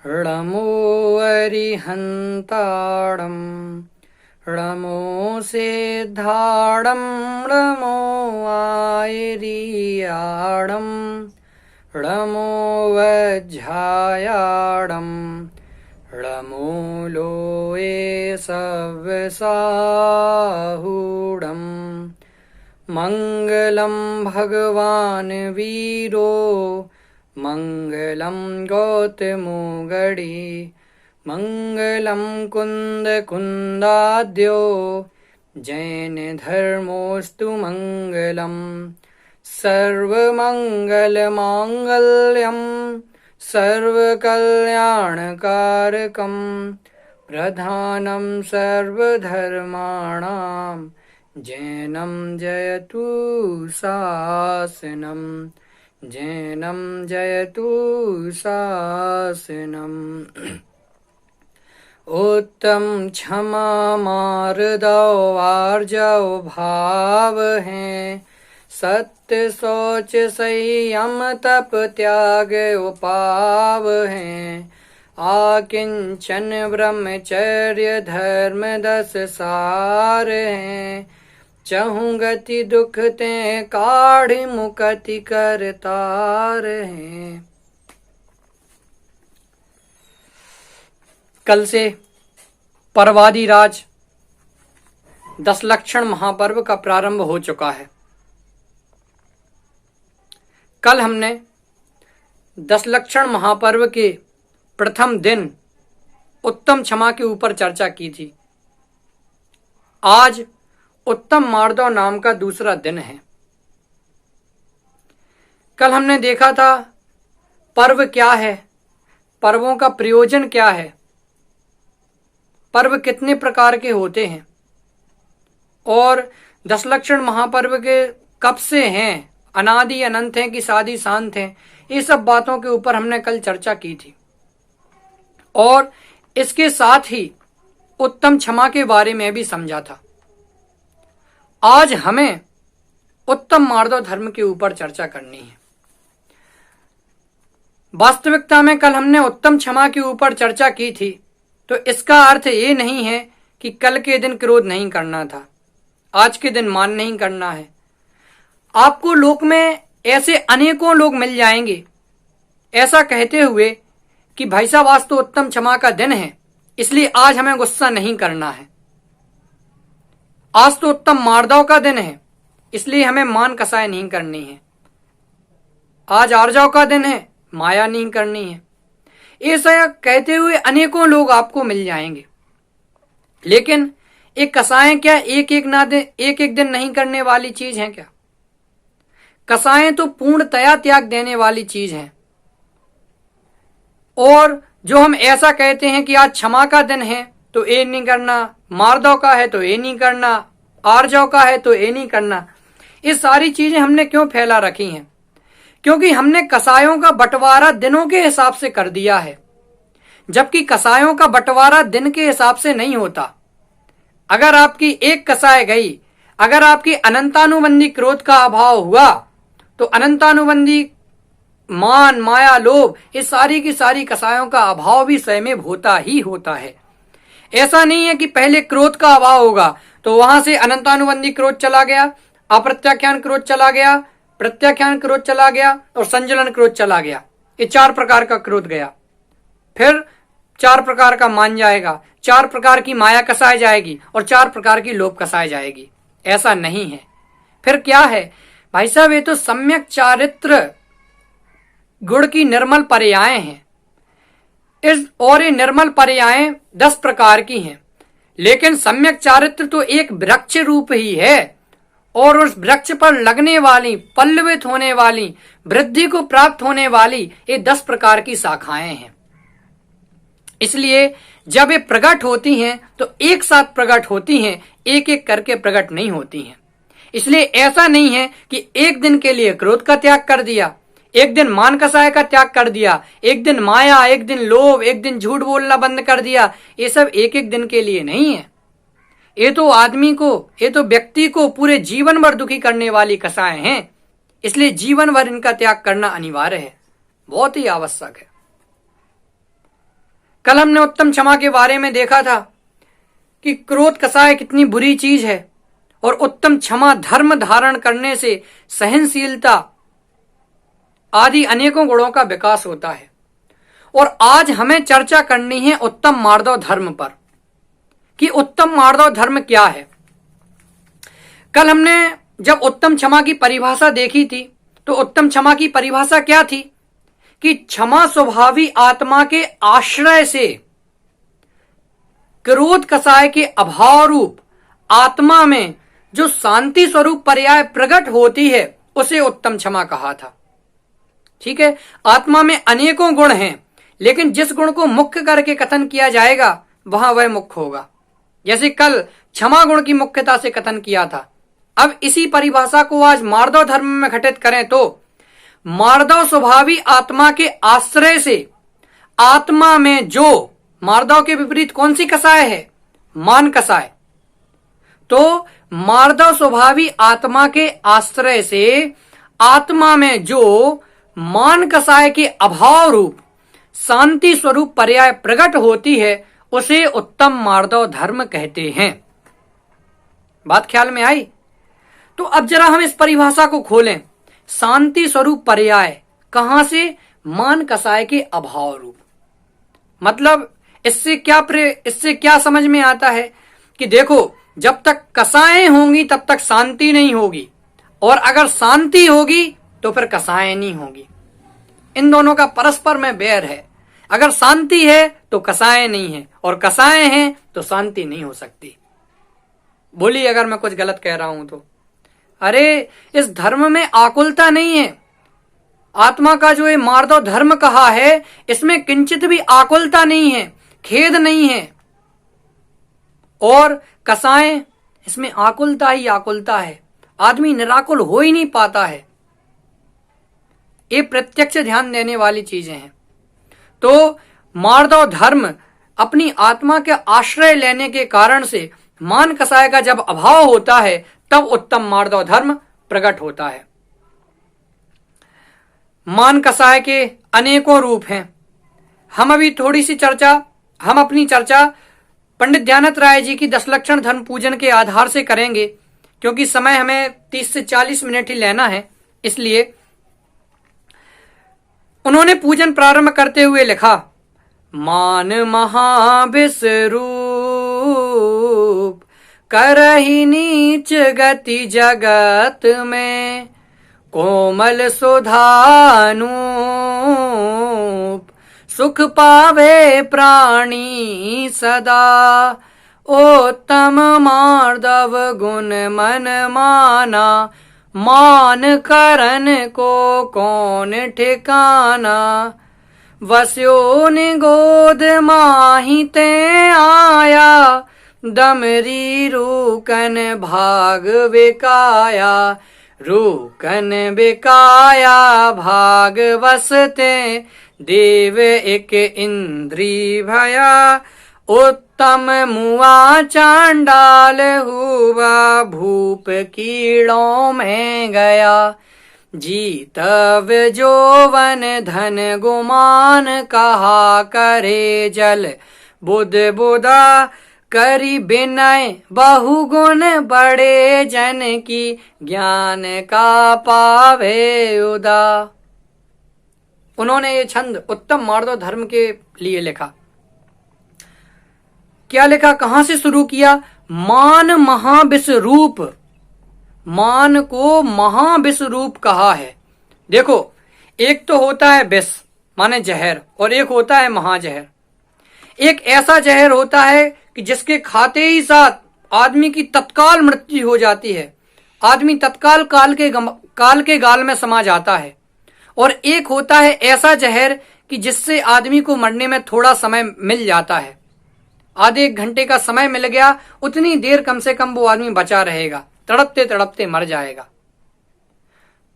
णमो अरिहन्ताणं णमो सिद्धाणं णमो आयर्याणं णमो वज्रायाणं णमो लोये सव्यसाहूढं मङ्गलं भगवान् वीरो मङ्गलं गौतमो गणे मङ्गलं कुन्दकुन्दाद्यो जैनधर्मोऽस्तु मङ्गलं सर्वमङ्गलमाङ्गल्यं सर्वकल्याणकारकं प्रधानं सर्वधर्माणां जैनं जयतु शासनम् जैनं जयतु शासनम्। उत्तम क्षमा मार्दव आर्जव भाव हैं सत्य सोच संयम तप त्याग उपाव हैं आकिंचन ब्रह्मचर्य धर्म 10 सार हैं चहु गति दुख ते काढ़ मुकति करतार हैं। कल से परवादी राज 10 लक्षण महापर्व का प्रारंभ हो चुका है। कल हमने 10 लक्षण महापर्व के प्रथम दिन उत्तम क्षमा के ऊपर चर्चा की थी। आज उत्तम मार्दव नाम का दूसरा दिन है। कल हमने देखा था पर्व क्या है, पर्वों का प्रयोजन क्या है, पर्व कितने प्रकार के होते हैं और 10 लक्षण महापर्व के कब से हैं, अनादि अनंत हैं कि सादी शांत हैं, ये सब बातों के ऊपर हमने कल चर्चा की थी। और इसके साथ ही उत्तम क्षमा के बारे में भी समझा था। आज हमें उत्तम मार्दव धर्म के ऊपर चर्चा करनी है। वास्तविकता में कल हमने उत्तम क्षमा के ऊपर चर्चा की थी, तो इसका अर्थ ये नहीं है कि कल के दिन क्रोध नहीं करना था, आज के दिन मान नहीं करना है। आपको लोक में ऐसे अनेकों लोग मिल जाएंगे ऐसा कहते हुए कि भाई साहब आज तो उत्तम क्षमा का दिन है, इसलिए आज हमें गुस्सा नहीं करना है। आज तो उत्तम मार्दव का दिन है, इसलिए हमें मान कसाय नहीं करनी है। आज आर्जव का दिन है, माया नहीं करनी है। ऐसा कहते हुए अनेकों लोग आपको मिल जाएंगे। लेकिन एक कसाएं क्या एक एक दिन नहीं करने वाली चीज है क्या? कसाएं तो पूर्णतया त्याग देने वाली चीज है। और जो हम ऐसा कहते हैं कि आज क्षमा का दिन है तो ये नहीं करना, मार्दव का है तो ये नहीं करना, आर्जव का है तो ये नहीं करना, ये सारी चीजें हमने क्यों फैला रखी हैं? क्योंकि हमने कसायों का बंटवारा दिनों के हिसाब से कर दिया है, जबकि कसायों का बंटवारा दिन के हिसाब से नहीं होता। अगर आपकी एक कसाय गई, अगर आपकी अनंतानुबंधी क्रोध का अभाव हुआ, तो अनंतानुबंधी मान माया लोभ ये सारी की सारी कसायों का अभाव भी स्वयं होता ही होता है। ऐसा नहीं है कि पहले क्रोध का अभाव होगा तो वहां से अनंतानुबंधी क्रोध चला गया, अप्रत्याख्यान क्रोध चला गया, प्रत्याख्यान क्रोध चला गया और संजलन क्रोध चला गया। ये 4 प्रकार का क्रोध गया। फिर 4 प्रकार का मान जाएगा, 4 प्रकार की माया कसाई जाएगी और 4 प्रकार की लोभ कसाई जाएगी। ऐसा नहीं है। फिर क्या है भाई साहब? ये तो सम्यक चारित्र गुण की निर्मल पर्यायें हैं। और ये निर्मल पर्यायें 10 प्रकार की हैं, लेकिन सम्यक चारित्र तो एक वृक्ष रूप ही है और उस वृक्ष पर लगने वाली, पल्लवित होने वाली, वृद्धि को प्राप्त होने वाली ये 10 प्रकार की शाखाएं हैं। इसलिए जब ये प्रकट होती हैं तो एक साथ प्रकट होती हैं, एक एक करके प्रकट नहीं होती हैं। इसलिए ऐसा नहीं है कि एक दिन के लिए क्रोध का त्याग कर दिया, एक दिन मान कसाय का त्याग कर दिया, एक दिन माया, एक दिन लोभ, एक दिन झूठ बोलना बंद कर दिया। ये सब एक एक दिन के लिए नहीं है। ये तो आदमी को, ये तो व्यक्ति को पूरे जीवन भर दुखी करने वाली कसाएं हैं। इसलिए जीवन भर इनका त्याग करना अनिवार्य है, बहुत ही आवश्यक है। कल हमने उत्तम क्षमा के बारे में देखा था कि क्रोध कसाय कितनी बुरी चीज है और उत्तम क्षमा धर्म धारण करने से सहनशीलता आदि अनेकों गुणों का विकास होता है। और आज हमें चर्चा करनी है उत्तम मार्दव धर्म पर कि उत्तम मार्दव धर्म क्या है। कल हमने जब उत्तम क्षमा की परिभाषा देखी थी तो उत्तम क्षमा की परिभाषा क्या थी कि क्षमा स्वभावी आत्मा के आश्रय से क्रोध कसाय के अभाव रूप आत्मा में जो शांति स्वरूप पर्याय प्रकट होती है उसे उत्तम क्षमा कहा था। ठीक है, आत्मा में अनेकों गुण हैं, लेकिन जिस गुण को मुख्य करके कथन किया जाएगा वहां वह मुख्य होगा। जैसे कल क्षमा गुण की मुख्यता से कथन किया था। अब इसी परिभाषा को आज मार्दव धर्म में घटित करें तो मार्दव स्वभावी आत्मा के आश्रय से आत्मा में जो मार्दव के विपरीत कौन सी कसाय है? मान कसाय। तो मार्दव स्वभावी आत्मा के आश्रय से आत्मा में जो मान कसाय के अभाव रूप शांति स्वरूप पर्याय प्रकट होती है उसे उत्तम मार्दव धर्म कहते हैं। बात ख्याल में आई? तो अब जरा हम इस परिभाषा को खोलें। शांति स्वरूप पर्याय कहां से? मान कसाय के अभाव रूप। मतलब इससे क्या समझ में आता है कि देखो, जब तक कसाएं होंगी तब तक शांति नहीं होगी, और अगर शांति होगी तो फिर कसाएं नहीं होगी। इन दोनों का परस्पर में बैर है। अगर शांति है तो कसाएं नहीं है, और कसाएं हैं तो शांति नहीं हो सकती। बोलिए अगर मैं कुछ गलत कह रहा हूं तो। अरे इस धर्म में आकुलता नहीं है। आत्मा का जो ये मार्दव धर्म कहा है इसमें किंचित भी आकुलता नहीं है, खेद नहीं है। और कसाएं, इसमें आकुलता ही आकुलता है। आदमी निराकुल हो ही नहीं पाता है। ये प्रत्यक्ष ध्यान देने वाली चीजें हैं। तो मार्दव धर्म अपनी आत्मा के आश्रय लेने के कारण से मान कसाय का जब अभाव होता है तब उत्तम मार्दव धर्म प्रकट होता है। मान कसाय के अनेकों रूप हैं। हम अपनी चर्चा पंडित दयानंद राय जी की 10 लक्षण धर्म पूजन के आधार से करेंगे, क्योंकि समय हमें 30 से 40 मिनट ही लेना है। इसलिए उन्होंने पूजन प्रारंभ करते हुए लिखा, मान महाविश्वरूप करहि नीच गति जगत में, कोमल सुधानूप सुख पावे प्राणी सदा, उत्तम मार्दव गुण मन माना, मान करन को कौन ठिकाना, वस्यो निगोद माही ते आया, दमरी रूकन भाग विकाया, रूकन बिकाया भाग वसते, देव एक इंद्री भया, उत्तम मुआ चांडाल हुआ, भूप कीड़ों में गया, जीतव जोवन धन गुमान, कहा करे जल बुध बुधा, करी विनय बहुगुण बड़े जन की, ज्ञान का पावे उदा। उन्होंने ये छंद उत्तम मार्दव धर्म के लिए लिखा। क्या लिखा? कहां से शुरू किया? मान महाविश्वरूप। मान को महाविश्वरूप कहा है। देखो, एक तो होता है विष माने जहर, और एक होता है महाजहर। एक ऐसा जहर होता है कि जिसके खाते ही साथ आदमी की तत्काल मृत्यु हो जाती है, आदमी तत्काल काल के गाल में समा जाता है। और एक होता है ऐसा जहर कि जिससे आदमी को मरने में थोड़ा समय मिल जाता है। आधे 1 घंटे का समय मिल गया, उतनी देर कम से कम वो आदमी बचा रहेगा, तड़पते तड़पते मर जाएगा।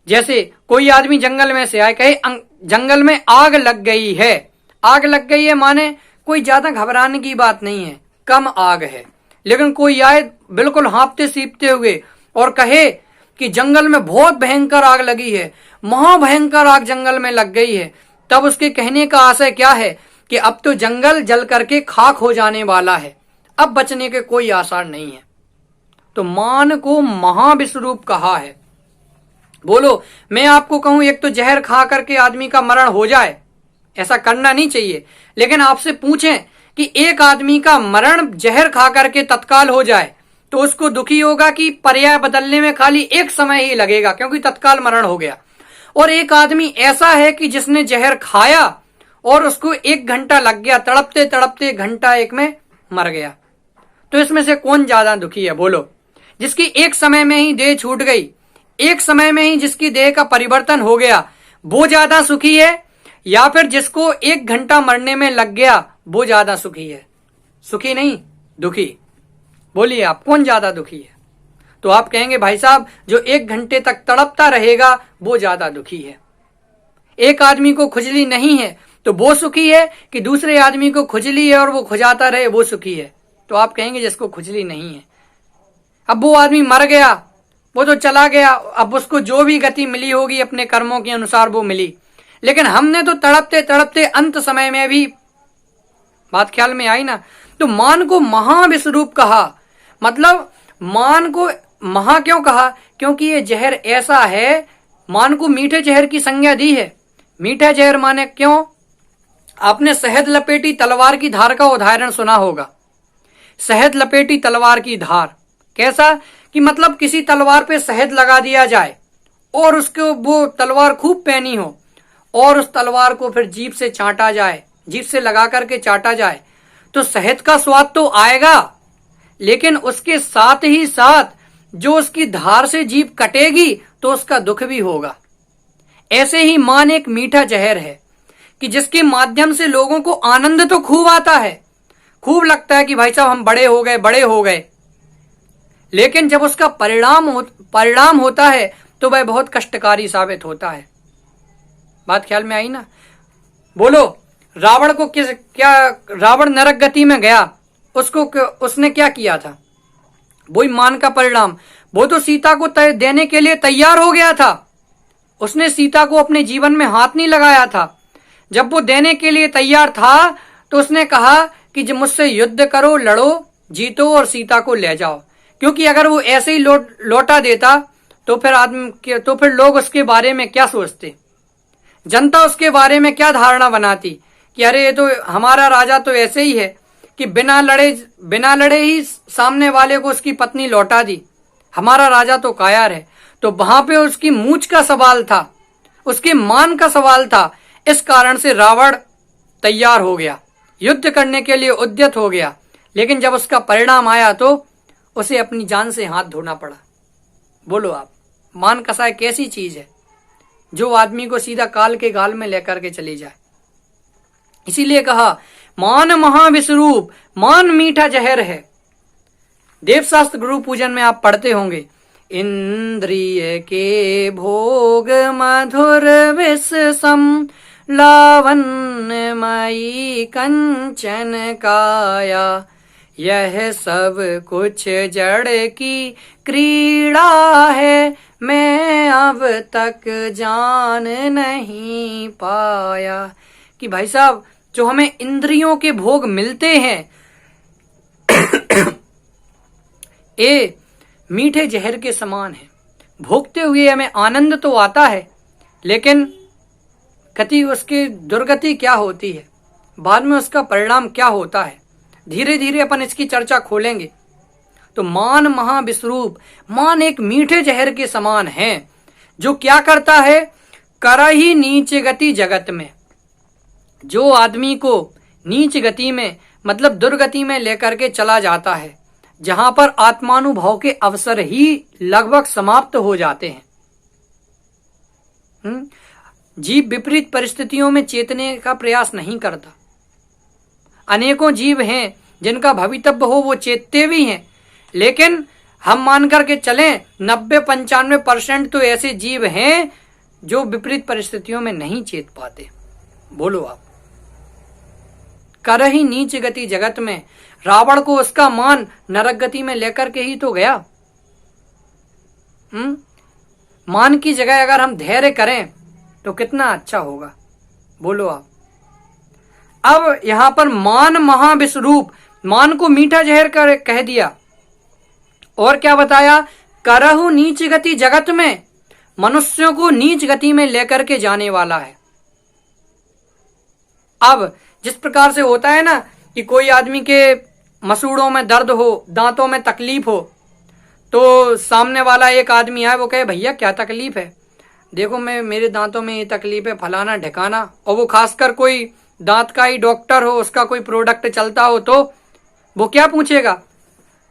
जैसे कोई आदमी जंगल में से आए, कहे जंगल में आग लग गई है। आग लग गई है माने कोई ज्यादा घबराने की बात नहीं है, कम आग है। लेकिन कोई आए बिल्कुल हाँफते सीपते हुए और कहे कि जंगल में बहुत भयंकर आग लगी है, महाभयंकर आग जंगल में लग गई है, तब उसके कहने का आशय क्या है कि अब तो जंगल जल करके खाक हो जाने वाला है, अब बचने के कोई आसार नहीं है। तो मान को महाविश्वरूप कहा है। बोलो, मैं आपको कहूं एक तो जहर खा करके आदमी का मरण हो जाए, ऐसा करना नहीं चाहिए, लेकिन आपसे पूछें कि एक आदमी का मरण जहर खा करके तत्काल हो जाए तो उसको दुखी होगा कि पर्याय बदलने में खाली एक समय ही लगेगा क्योंकि तत्काल मरण हो गया। और एक आदमी ऐसा है कि जिसने जहर खाया और उसको 1 घंटा लग गया, तड़पते तड़पते घंटा एक में मर गया। तो इसमें से कौन ज्यादा दुखी है? बोलो, जिसकी एक समय में ही देह छूट गई, एक समय में ही जिसकी देह का परिवर्तन हो गया, वो ज्यादा सुखी है, या फिर जिसको 1 घंटा मरने में लग गया वो ज्यादा सुखी है? सुखी नहीं, दुखी। बोलिए आप, कौन ज्यादा दुखी है? तो आप कहेंगे भाई साहब जो 1 घंटे तक तड़पता रहेगा वो ज्यादा दुखी है। एक आदमी को खुजली नहीं है तो वो सुखी है कि दूसरे आदमी को खुजली है और वो खुजाता रहे वो सुखी है? तो आप कहेंगे जिसको खुजली नहीं है। अब वो आदमी मर गया, वो तो चला गया, अब उसको जो भी गति मिली होगी अपने कर्मों के अनुसार वो मिली, लेकिन हमने तो तड़पते तड़पते अंत समय में भी, बात ख्याल में आई ना? तो मान को महाविश्वरूप कहा। मतलब मान को महा क्यों कहा? क्योंकि ये जहर ऐसा है, मान को मीठे जहर की संज्ञा दी है। मीठा जहर माने क्यों? आपने शहद लपेटी तलवार की धार का उदाहरण सुना होगा। शहद लपेटी तलवार की धार कैसा? कि मतलब किसी तलवार पे शहद लगा दिया जाए और उसको वो तलवार खूब पैनी हो और उस तलवार को फिर जीभ से चाटा जाए, जीभ से लगा करके चाटा जाए, तो शहद का स्वाद तो आएगा, लेकिन उसके साथ ही साथ जो उसकी धार से जीभ कटेगी तो उसका दुख भी होगा। ऐसे ही मान एक मीठा जहर है कि जिसके माध्यम से लोगों को आनंद तो खूब आता है, खूब लगता है कि भाई साहब हम बड़े हो गए, बड़े हो गए, लेकिन जब उसका परिणाम होता है तो वह बहुत कष्टकारी साबित होता है। बात ख्याल में आई ना? बोलो, रावण को रावण नरक गति में गया, उसने क्या किया था? वही मान का परिणाम। वो तो सीता को देने के लिए तैयार हो गया था, उसने सीता को अपने जीवन में हाथ नहीं लगाया था। जब वो देने के लिए तैयार था तो उसने कहा कि जब मुझसे युद्ध करो, लड़ो, जीतो और सीता को ले जाओ, क्योंकि अगर वो ऐसे ही लौटा देता तो फिर लोग उसके बारे में क्या सोचते, जनता उसके बारे में क्या धारणा बनाती कि अरे ये तो हमारा राजा तो ऐसे ही है कि बिना लड़े ही सामने वाले को उसकी पत्नी लौटा दी, हमारा राजा तो कायर है। तो वहां पे उसकी मूंछ का सवाल था, उसके मान का सवाल था। इस कारण से रावण तैयार हो गया, युद्ध करने के लिए उद्यत हो गया, लेकिन जब उसका परिणाम आया तो उसे अपनी जान से हाथ धोना पड़ा। बोलो आप, मान कसाय कैसी चीज है जो आदमी को सीधा काल के गाल में लेकर के चली जाए? इसीलिए कहा मान महाविश्वरूप, मान मीठा जहर है। देवशास्त्र गुरु पूजन में आप पढ़ते होंगे, इंद्रिय के भोग मधुर विष सम, लावण्यमयी कंचन काया, यह सब कुछ जड़ की क्रीड़ा है, मैं अब तक जान नहीं पाया। कि भाई साहब जो हमें इंद्रियों के भोग मिलते हैं ये मीठे जहर के समान है। भोगते हुए हमें आनंद तो आता है, लेकिन गति उसकी दुर्गति क्या होती है, बाद में उसका परिणाम क्या होता है, धीरे धीरे अपन इसकी चर्चा खोलेंगे। तो मान महाविश्वरूप, मान एक मीठे जहर के समान है जो क्या करता है? करहि नीच गति जगत में। जो आदमी को नीच गति में मतलब दुर्गति में लेकर के चला जाता है, जहां पर आत्मानुभव के अवसर ही लगभग समाप्त हो जाते हैं। जीव विपरीत परिस्थितियों में चेतने का प्रयास नहीं करता। अनेकों जीव हैं जिनका भवितव्य हो वो चेतते भी हैं, लेकिन हम मान करके चलें 90-95% तो ऐसे जीव हैं जो विपरीत परिस्थितियों में नहीं चेत पाते। बोलो आप, करहि नीच गति जगत में, रावण को उसका मान नरक गति में लेकर के ही तो गया। मान की जगह अगर हम धैर्य करें तो कितना अच्छा होगा। बोलो आप, अब यहां पर मान महाविश्वरूप, मान को मीठा जहर कह दिया। और क्या बताया, करहु नीच गति जगत में, मनुष्यों को नीच गति में लेकर के जाने वाला है। अब जिस प्रकार से होता है ना कि कोई आदमी के मसूड़ों में दर्द हो, दांतों में तकलीफ हो, तो सामने वाला एक आदमी आए, वो कहे भैया क्या तकलीफ है, देखो मेरे दांतों में ये तकलीफ है, फलाना ढिकाना, और वो खासकर कोई दांत का ही डॉक्टर हो, उसका कोई प्रोडक्ट चलता हो, तो वो क्या पूछेगा,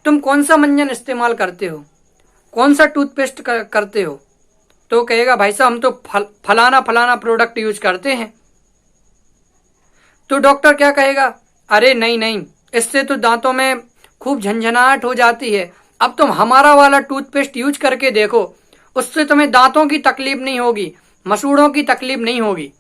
तुम कौन सा मंजन इस्तेमाल करते हो, कौन सा टूथपेस्ट करते हो, तो कहेगा भाई साहब हम तो फलाना फलाना प्रोडक्ट यूज करते हैं। तो डॉक्टर क्या कहेगा, अरे नहीं नहीं, इससे तो दांतों में खूब झंझनाहट हो जाती है, अब तुम हमारा वाला टूथपेस्ट यूज करके देखो, उससे तुम्हें दांतों की तकलीफ नहीं होगी, मसूड़ों की तकलीफ नहीं होगी।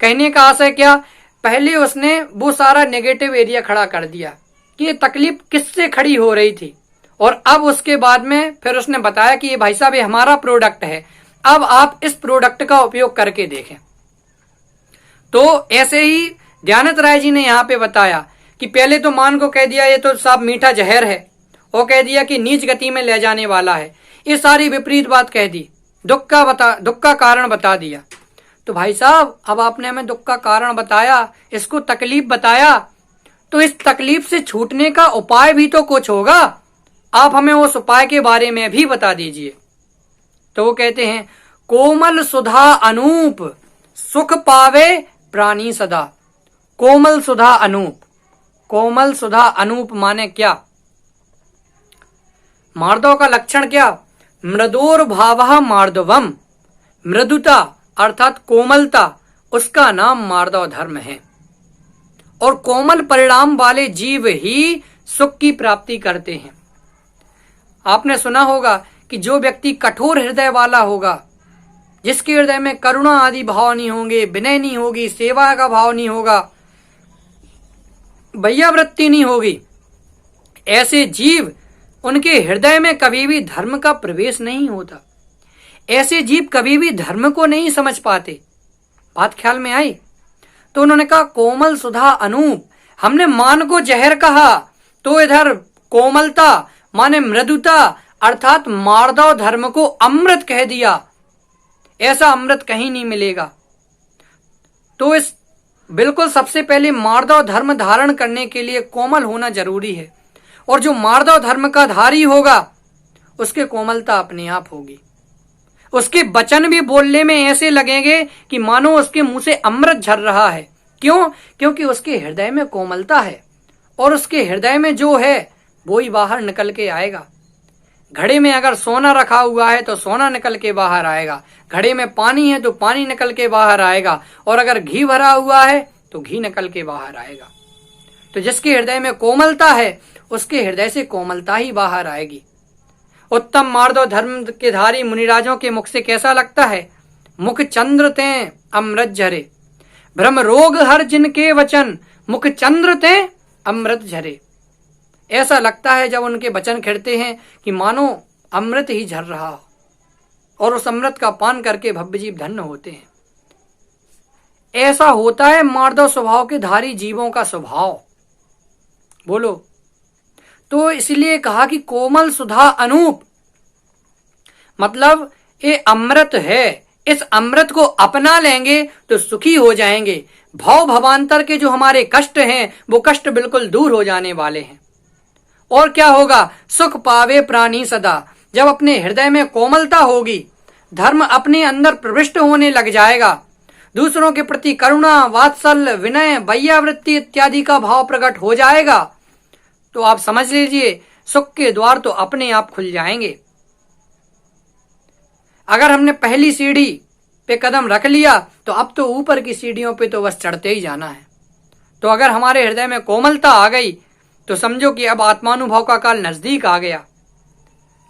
कहने का आशय क्या, पहले उसने वो सारा नेगेटिव एरिया खड़ा कर दिया कि ये तकलीफ किससे खड़ी हो रही थी, और अब उसके बाद में फिर उसने बताया कि ये भाई साहब ये हमारा प्रोडक्ट है, अब आप इस प्रोडक्ट का उपयोग करके देखें। तो ऐसे ही ध्यानत राय जी ने यहाँ पे बताया कि पहले तो मान को कह दिया ये तो साहब मीठा जहर है, और कह दिया कि नीच गति में ले जाने वाला है, ये सारी विपरीत बात कह दी, दुख का कारण बता दिया। तो भाई साहब अब आपने हमें दुख का कारण बताया, इसको तकलीफ बताया, तो इस तकलीफ से छूटने का उपाय भी तो कुछ होगा, आप हमें उस उपाय के बारे में भी बता दीजिए। तो वो कहते हैं, कोमल सुधा अनूप सुख पावे प्राणी सदा। कोमल सुधा अनूप, कोमल सुधा अनूप माने क्या, मार्दव का लक्षण क्या, मृदोर भावः मार्दवम, मृदुता अर्थात कोमलता, उसका नाम मार्दव धर्म है। और कोमल परिणाम वाले जीव ही सुख की प्राप्ति करते हैं। आपने सुना होगा कि जो व्यक्ति कठोर हृदय वाला होगा, जिसके हृदय में करुणा आदि भाव नहीं होंगे, विनय नहीं होगी, सेवा का भाव नहीं होगा, भैयावृत्ति नहीं होगी, ऐसे जीव, उनके हृदय में कभी भी धर्म का प्रवेश नहीं होता। ऐसे जीव कभी भी धर्म को नहीं समझ पाते। बात ख्याल में आई? तो उन्होंने कहा कोमल सुधा अनूप, हमने मान को जहर कहा, तो इधर कोमलता माने मृदुता अर्थात मार्दव धर्म को अमृत कह दिया। ऐसा अमृत कहीं नहीं मिलेगा। तो इस बिल्कुल सबसे पहले मार्दव धर्म धारण करने के लिए कोमल होना जरूरी है, और जो मार्दव धर्म का धारी होगा उसके कोमलता अपने आप होगी। उसके वचन भी बोलने में ऐसे लगेंगे कि मानो उसके मुंह से अमृत झर रहा है। क्यों? क्योंकि उसके हृदय में कोमलता है, और उसके हृदय में जो है वो ही बाहर निकल के आएगा। घड़े में अगर सोना रखा हुआ है तो सोना निकल के बाहर आएगा, घड़े में पानी है तो पानी निकल के बाहर आएगा, और अगर घी भरा हुआ है तो घी निकल के बाहर आएगा। तो जिसके हृदय में कोमलता है उसके हृदय से कोमलता ही बाहर आएगी। उत्तम मार्दव धर्म के धारी मुनिराजों के मुख से कैसा लगता है? मुख चंद्र ते अमृत झरे, भ्रम रोग हर जिनके वचन, मुख चंद्र ते अमृत झरे। ऐसा लगता है जब उनके वचन खिड़ते हैं कि मानो अमृत ही झर रहा हो, और उस अमृत का पान करके भव्य जीव धन्य होते हैं। ऐसा होता है मार्दव स्वभाव के धारी जीवों का स्वभाव। बोलो। तो इसलिए कहा कि कोमल सुधा अनूप, मतलब ये अमृत है, इस अमृत को अपना लेंगे तो सुखी हो जाएंगे। भव भवांतर के जो हमारे कष्ट हैं वो कष्ट बिल्कुल दूर हो जाने वाले हैं। और क्या होगा? सुख पावे प्राणी सदा। जब अपने हृदय में कोमलता होगी, धर्म अपने अंदर प्रविष्ट होने लग जाएगा, दूसरों के प्रति करुणा, वात्सल्य, विनय, भैयावृत्ति इत्यादि का भाव प्रकट हो जाएगा, तो आप समझ लीजिए सुख के द्वार तो अपने आप खुल जाएंगे। अगर हमने पहली सीढ़ी पे कदम रख लिया तो अब तो ऊपर की सीढ़ियों पे तो बस चढ़ते ही जाना है। तो अगर हमारे हृदय में कोमलता आ गई तो समझो कि अब आत्मानुभव का काल नजदीक आ गया।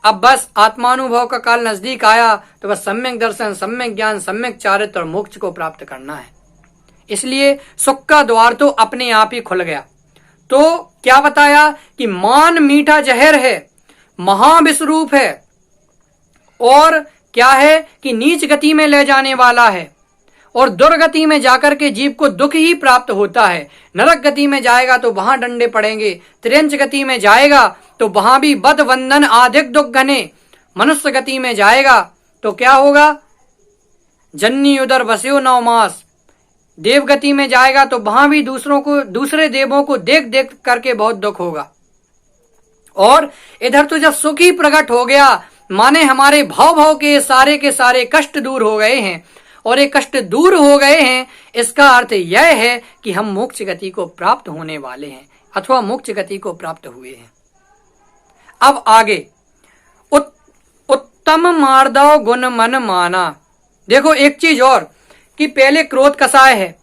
अब बस आत्मानुभव का काल नजदीक आया तो बस सम्यक दर्शन, सम्यक ज्ञान, सम्यक चारित्र और मोक्ष को प्राप्त करना है। इसलिए सुख का द्वार तो अपने आप ही खुल गया। तो क्या बताया कि मान मीठा जहर है, महाविश्वरूप है, और क्या है कि नीच गति में ले जाने वाला है, और दुर्गति में जाकर के जीव को दुख ही प्राप्त होता है। नरक गति में जाएगा तो वहां डंडे पड़ेंगे, त्रियंच गति में जाएगा तो वहां भी बद वंदन आधिक दुख घने, मनुष्य गति में जाएगा तो क्या होगा, जन्नी उदर बस्यो 9 मास, देव गति में जाएगा तो वहां भी दूसरे देवों को देख देख करके बहुत दुख होगा। और इधर तो जब सुख ही प्रकट हो गया, माने हमारे भाव के सारे कष्ट दूर हो गए हैं, और ये कष्ट दूर हो गए हैं, इसका अर्थ यह है कि हम मोक्ष गति को प्राप्त होने वाले हैं अथवा मोक्ष गति को प्राप्त हुए हैं। अब आगे उत्तम मार्दव गुण मन माना। देखो एक चीज और कि पहले क्रोध कसाय है,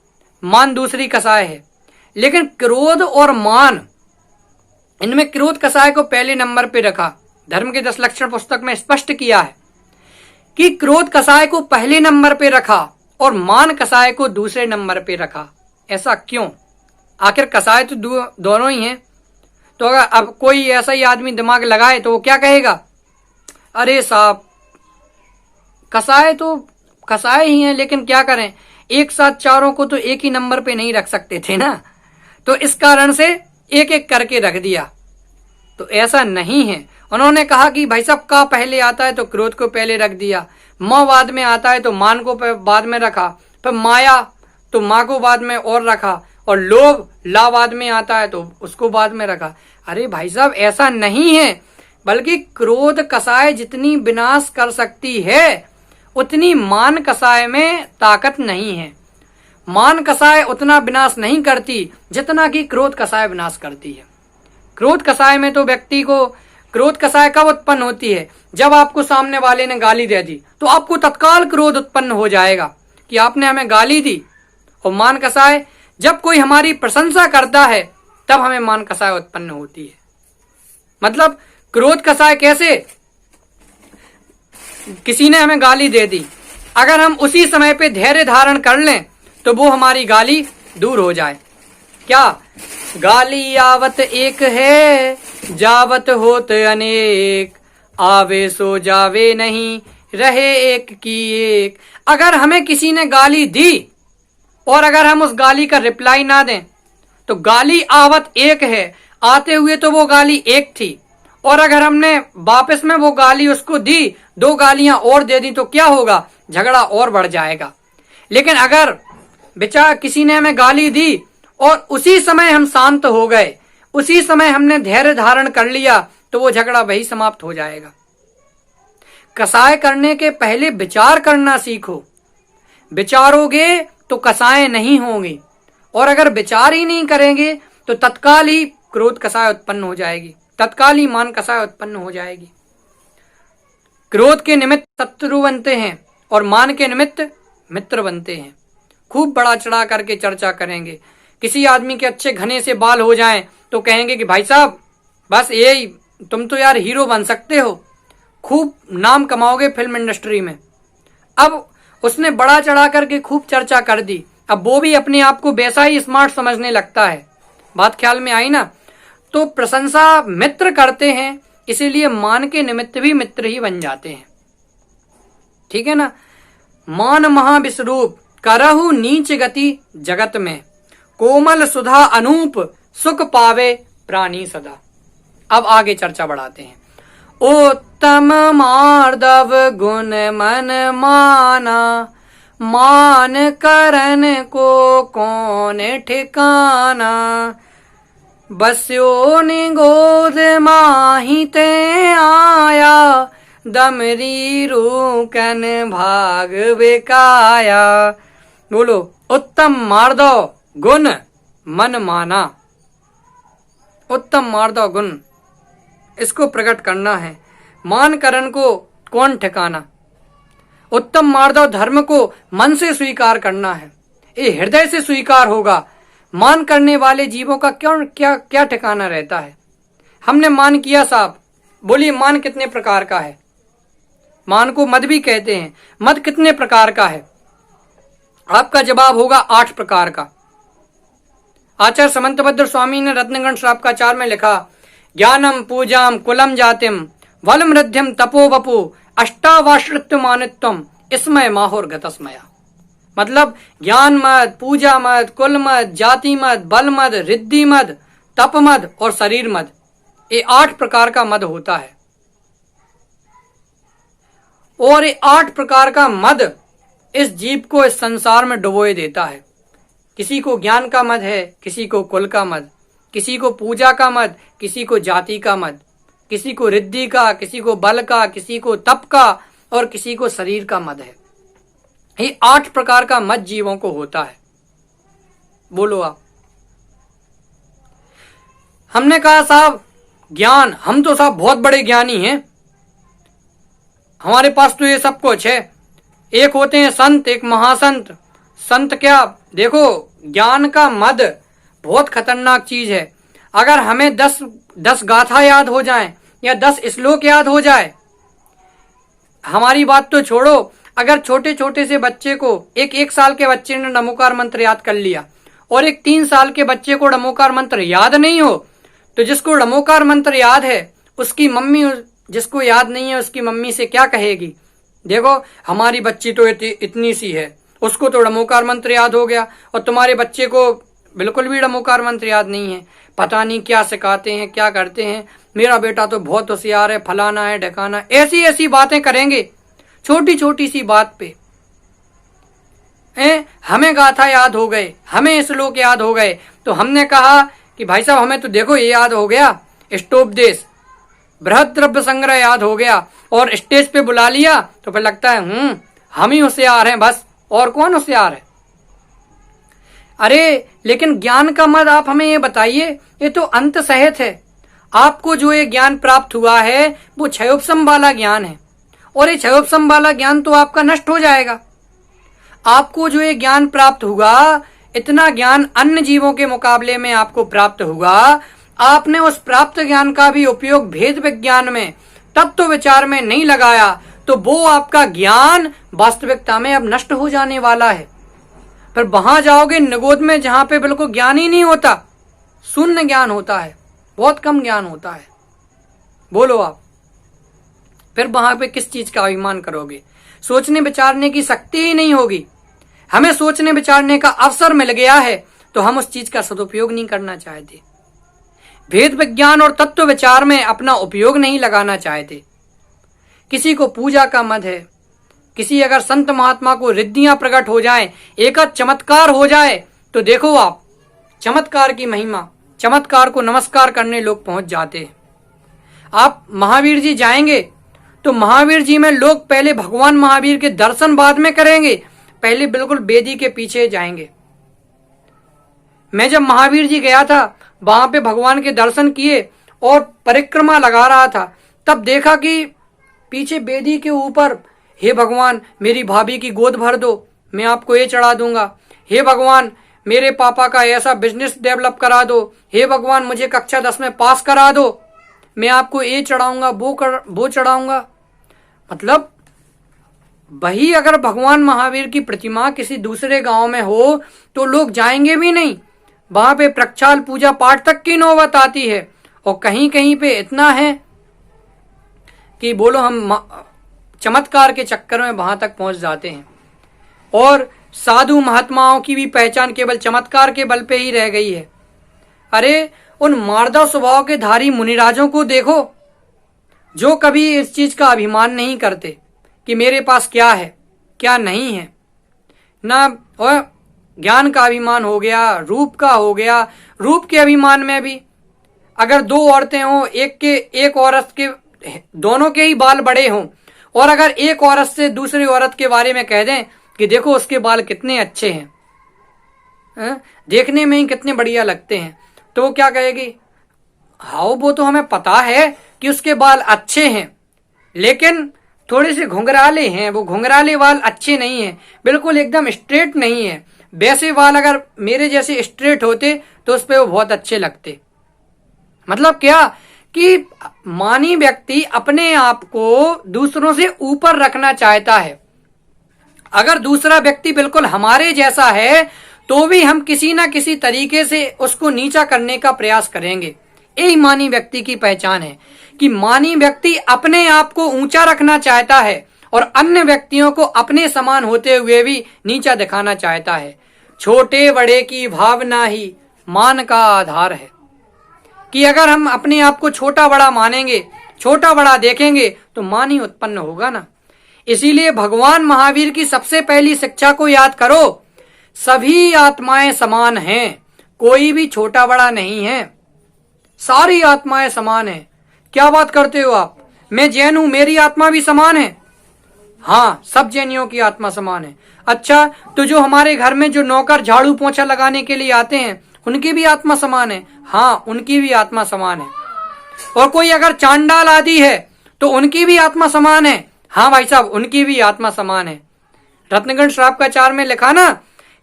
मान दूसरी कसाय है, लेकिन क्रोध और मान, इनमें क्रोध कसाय को पहले नंबर पे रखा। धर्म के 10 लक्षण पुस्तक में स्पष्ट किया है कि क्रोध कसाय को पहले नंबर पे रखा और मान कसाय को दूसरे नंबर पे रखा। ऐसा क्यों? आखिर कसाय तो दोनों ही हैं। तो अगर अब कोई ऐसा ही आदमी दिमाग लगाए तो वो क्या कहेगा, अरे साहब कसाय तो कसाय ही हैं, लेकिन क्या करें, एक साथ चारों को तो एक ही नंबर पे नहीं रख सकते थे ना, तो इस कारण से एक एक करके रख दिया। तो ऐसा नहीं है। उन्होंने कहा कि भाई साहब का पहले आता है तो क्रोध को पहले रख दिया, माँ बाद में आता है तो मान को बाद में रखा, फिर माया तो माँ को बाद में और रखा, और लोभ ला बाद में आता है तो उसको बाद में रखा। अरे भाई साहब ऐसा नहीं है, बल्कि क्रोध कसाय जितनी विनाश कर सकती है उतनी मान कसाय में ताकत नहीं है। मान कसाय उतना विनाश नहीं करती जितना कि क्रोध कसाय विनाश करती है। क्रोध कसाय में तो व्यक्ति को, क्रोध कसाय कब उत्पन्न होती है, जब आपको सामने वाले ने गाली दे दी तो आपको तत्काल क्रोध उत्पन्न हो जाएगा कि आपने हमें गाली दी। और मान कसाय जब कोई हमारी प्रशंसा करता है तब हमें मान कसाय उत्पन्न होती है। मतलब क्रोध कसाय कैसे, किसी ने हमें गाली दे दी, अगर हम उसी समय पे धैर्य धारण कर लें तो वो हमारी गाली दूर हो जाए। क्या गाली आवत एक है, जावत होत अनेक, आवे सो जावे नहीं, रहे एक की एक। अगर हमें किसी ने गाली दी और अगर हम उस गाली का रिप्लाई ना दें तो गाली आवत एक है, आते हुए तो वो गाली एक थी, और अगर हमने वापस में वो गाली उसको दी, 2 गालियां और दे दी तो क्या होगा, झगड़ा और बढ़ जाएगा। लेकिन अगर बेचारा किसी ने हमें गाली दी और उसी समय हम शांत हो गए, उसी समय हमने धैर्य धारण कर लिया, तो वो झगड़ा वही समाप्त हो जाएगा। कसाय करने के पहले विचार करना सीखो, विचारोगे तो कसाय नहीं होंगी, और अगर विचार ही नहीं करेंगे तो तत्काल ही क्रोध कसाय उत्पन्न हो जाएगी, तत्काल ही मान कसाय उत्पन्न हो जाएगी। क्रोध के निमित्त शत्रु बनते हैं और मान के निमित्त मित्र बनते हैं। खूब बड़ा चढ़ा करके चर्चा करेंगे। किसी आदमी के अच्छे घने से बाल हो जाएं तो कहेंगे कि भाई साहब बस यही, तुम तो यार हीरो बन सकते हो, खूब नाम कमाओगे फिल्म इंडस्ट्री में। अब उसने बड़ा चढ़ा करके खूब चर्चा कर दी, अब वो भी अपने आप को वैसा ही स्मार्ट समझने लगता है। बात ख्याल में आई ना? तो प्रशंसा मित्र करते हैं, इसीलिए मान के निमित्त भी मित्र ही बन जाते हैं। ठीक है ना? मान महाविश्वरूप, करहु नीच गति जगत में, कोमल सुधा अनूप, सुख पावे प्राणी सदा। अब आगे चर्चा बढ़ाते हैं। उत्तम मार्दव गुण मन माना, मान करन को कौन ठिकाना, बस्यो निगोद माही ते आया, दमरी रूकन भाग बेकाया। बोलो, उत्तम मार्दव गुण मन माना। उत्तम मार्दव गुण, इसको प्रकट करना है। मान करण को कौन ठिकाना। उत्तम मार्दव धर्म को मन से स्वीकार करना है, ये हृदय से स्वीकार होगा। मान करने वाले जीवों का क्यों क्या क्या ठिकाना रहता है। हमने मान किया साहब, बोलिए मान कितने प्रकार का है। मान को मद भी कहते हैं। मद कितने प्रकार का है? आपका जवाब होगा 8 प्रकार का। आचार्य समंतभद्र स्वामी ने रत्नगण श्रावकाचार में लिखा, ज्ञानम पूजाम कुलम जातिम वलम रिद्धिम तपो वपु अष्टावाश्रित्व मानित्वम इसमय माहोर गतस्मया। मतलब ज्ञान मद, पूजा मद, कुल मद, जाति मद, बल मद, रिद्धि मद, तप मद और शरीर मद, ये 8 प्रकार का मद होता है। और ये 8 प्रकार का मद इस जीव को इस संसार में डुबोए देता है। किसी को ज्ञान का मद है, किसी को कुल का मद, किसी को पूजा का मद, किसी को जाति का मद, किसी को रिद्धि का, किसी को बल का, किसी को तप का और किसी को शरीर का मद है। ये 8 प्रकार का मद जीवों को होता है। बोलो आप। हमने कहा साहब ज्ञान, हम तो साहब बहुत बड़े ज्ञानी हैं, हमारे पास तो ये सब कुछ है। एक होते हैं संत, एक महासंत। संत क्या, देखो ज्ञान का मद बहुत खतरनाक चीज है। अगर हमें 10 गाथा याद हो जाएं या 10 श्लोक याद हो जाए, हमारी बात तो छोड़ो, अगर छोटे छोटे से बच्चे को, एक साल के बच्चे ने नमोकार मंत्र याद कर लिया और एक 3 साल के बच्चे को नमोकार मंत्र याद नहीं हो, तो जिसको नमोकार मंत्र याद है उसकी मम्मी, जिसको याद नहीं है उसकी मम्मी से क्या कहेगी, देखो हमारी बच्ची तो इतनी सी है, उसको तो नमोकार मंत्र याद हो गया और तुम्हारे बच्चे को बिल्कुल भी नमोकार मंत्र याद नहीं है, पता नहीं क्या सिखाते हैं, क्या करते हैं, मेरा बेटा तो बहुत होशियार है, फलाना है, ढकाना, ऐसी ऐसी बातें करेंगे छोटी छोटी सी बात पे। हमें गाथा याद हो गए, हमें श्लोक याद हो गए, तो हमने कहा कि भाई साहब हमें तो देखो ये याद हो गया, स्टोपदेश, बृहद द्रव्य संग्रह याद हो गया और स्टेज पे बुला लिया, तो फिर लगता है हम ही होशियार हैं, बस और कौन होशियार है। अरे लेकिन ज्ञान का मद आप हमें ये बताइए, ये तो अंत सहित है। आपको जो ये ज्ञान प्राप्त हुआ है वो क्षयोपशम वाला ज्ञान है और ये क्षयोपशम वाला ज्ञान तो आपका नष्ट हो जाएगा। आपको जो ये ज्ञान प्राप्त हुआ, इतना ज्ञान अन्य जीवों के मुकाबले में आपको प्राप्त हुआ, आपने उस प्राप्त ज्ञान का भी उपयोग भेद विज्ञान में, तत्व विचार में नहीं लगाया, तो वो आपका ज्ञान वास्तविकता में अब नष्ट हो जाने वाला है। फिर वहां जाओगे निगोद में जहां पे बिल्कुल ज्ञान ही नहीं होता, शून्य ज्ञान होता है, बहुत कम ज्ञान होता है। बोलो आप, फिर वहां पे किस चीज का अभिमान करोगे? सोचने विचारने की शक्ति ही नहीं होगी। हमें सोचने विचारने का अवसर मिल गया है तो हम उस चीज का सदुपयोग नहीं करना चाहते, भेद विज्ञान और तत्व विचार में अपना उपयोग नहीं लगाना चाहते। किसी को पूजा का मद है, किसी अगर संत महात्मा को रिद्धियां प्रकट हो जाएं, एक चमत्कार हो जाए, तो देखो आप चमत्कार की महिमा, चमत्कार को नमस्कार करने लोग पहुंच जाते हैं। आप महावीर जी जाएंगे तो महावीर जी में लोग पहले भगवान महावीर के दर्शन बाद में करेंगे, पहले बिल्कुल वेदी के पीछे जाएंगे। मैं जब महावीर जी गया था, वहां पे भगवान के दर्शन किए और परिक्रमा लगा रहा था, तब देखा कि पीछे वेदी के ऊपर, हे भगवान मेरी भाभी की गोद भर दो, मैं आपको ये चढ़ा दूंगा। हे भगवान मेरे पापा का ऐसा बिजनेस डेवलप करा दो। हे भगवान मुझे कक्षा 10 में पास करा दो, मैं आपको ये चढ़ाऊंगा, वो चढ़ाऊंगा। मतलब वही अगर भगवान महावीर की प्रतिमा किसी दूसरे गांव में हो तो लोग जाएंगे भी नहीं, वहां पे प्रक्षाल पूजा पाठ तक की नौबत आती है। और कहीं कहीं पे इतना है कि बोलो हम चमत्कार के चक्कर में वहां तक पहुंच जाते हैं और साधु महात्माओं की भी पहचान केवल चमत्कार के बल पे ही रह गई है। अरे उन मार्दव स्वभाव के धारी मुनिराजों को देखो, जो कभी इस चीज का अभिमान नहीं करते कि मेरे पास क्या है क्या नहीं है, ना और ज्ञान का अभिमान हो गया, रूप का हो गया। रूप के अभिमान में भी अगर 2 औरतें हों, एक औरत के दोनों के ही बाल बड़े हों और अगर एक औरत से दूसरी औरत के बारे में कह दें कि देखो उसके बाल कितने अच्छे हैं, देखने में ही कितने बढ़िया लगते हैं, तो वो क्या कहेगी? हाँ वो तो हमें पता है कि उसके बाल अच्छे हैं, लेकिन थोड़े से घुंघराले हैं, वो घुंघराले बाल अच्छे नहीं हैं, बिल्कुल एकदम स्ट्रेट नहीं है। वैसे बाल अगर मेरे जैसे स्ट्रेट होते तो उस पर वो बहुत अच्छे लगते। मतलब क्या कि मानी व्यक्ति अपने आप को दूसरों से ऊपर रखना चाहता है। अगर दूसरा व्यक्ति बिल्कुल हमारे जैसा है तो भी हम किसी ना किसी तरीके से उसको नीचा करने का प्रयास करेंगे। यही मानी व्यक्ति की पहचान है कि मानी व्यक्ति अपने आप को ऊंचा रखना चाहता है और अन्य व्यक्तियों को अपने समान होते हुए भी नीचा दिखाना चाहता है। छोटे बड़े की भावना ही मान का आधार है, कि अगर हम अपने आप को छोटा बड़ा मानेंगे, छोटा बड़ा देखेंगे, तो मान ही उत्पन्न होगा ना। इसीलिए भगवान महावीर की सबसे पहली शिक्षा को याद करो, सभी आत्माएं समान हैं, कोई भी छोटा बड़ा नहीं है, सारी आत्माएं समान हैं। क्या बात करते हो आप? मैं जैन हूं, मेरी आत्मा भी समान है। हाँ, सब जैनियों की आत्मा समान है। अच्छा, तो जो हमारे घर में जो नौकर झाड़ू पोंछा लगाने के लिए आते हैं, उनकी भी आत्मा समान है। हाँ, उनकी भी आत्मा समान है। और कोई अगर चांडाल आदि है तो उनकी भी आत्मा समान है। हाँ भाई साहब, उनकी भी आत्मा समान है। रत्नगण श्रावकाचार में लिखा ना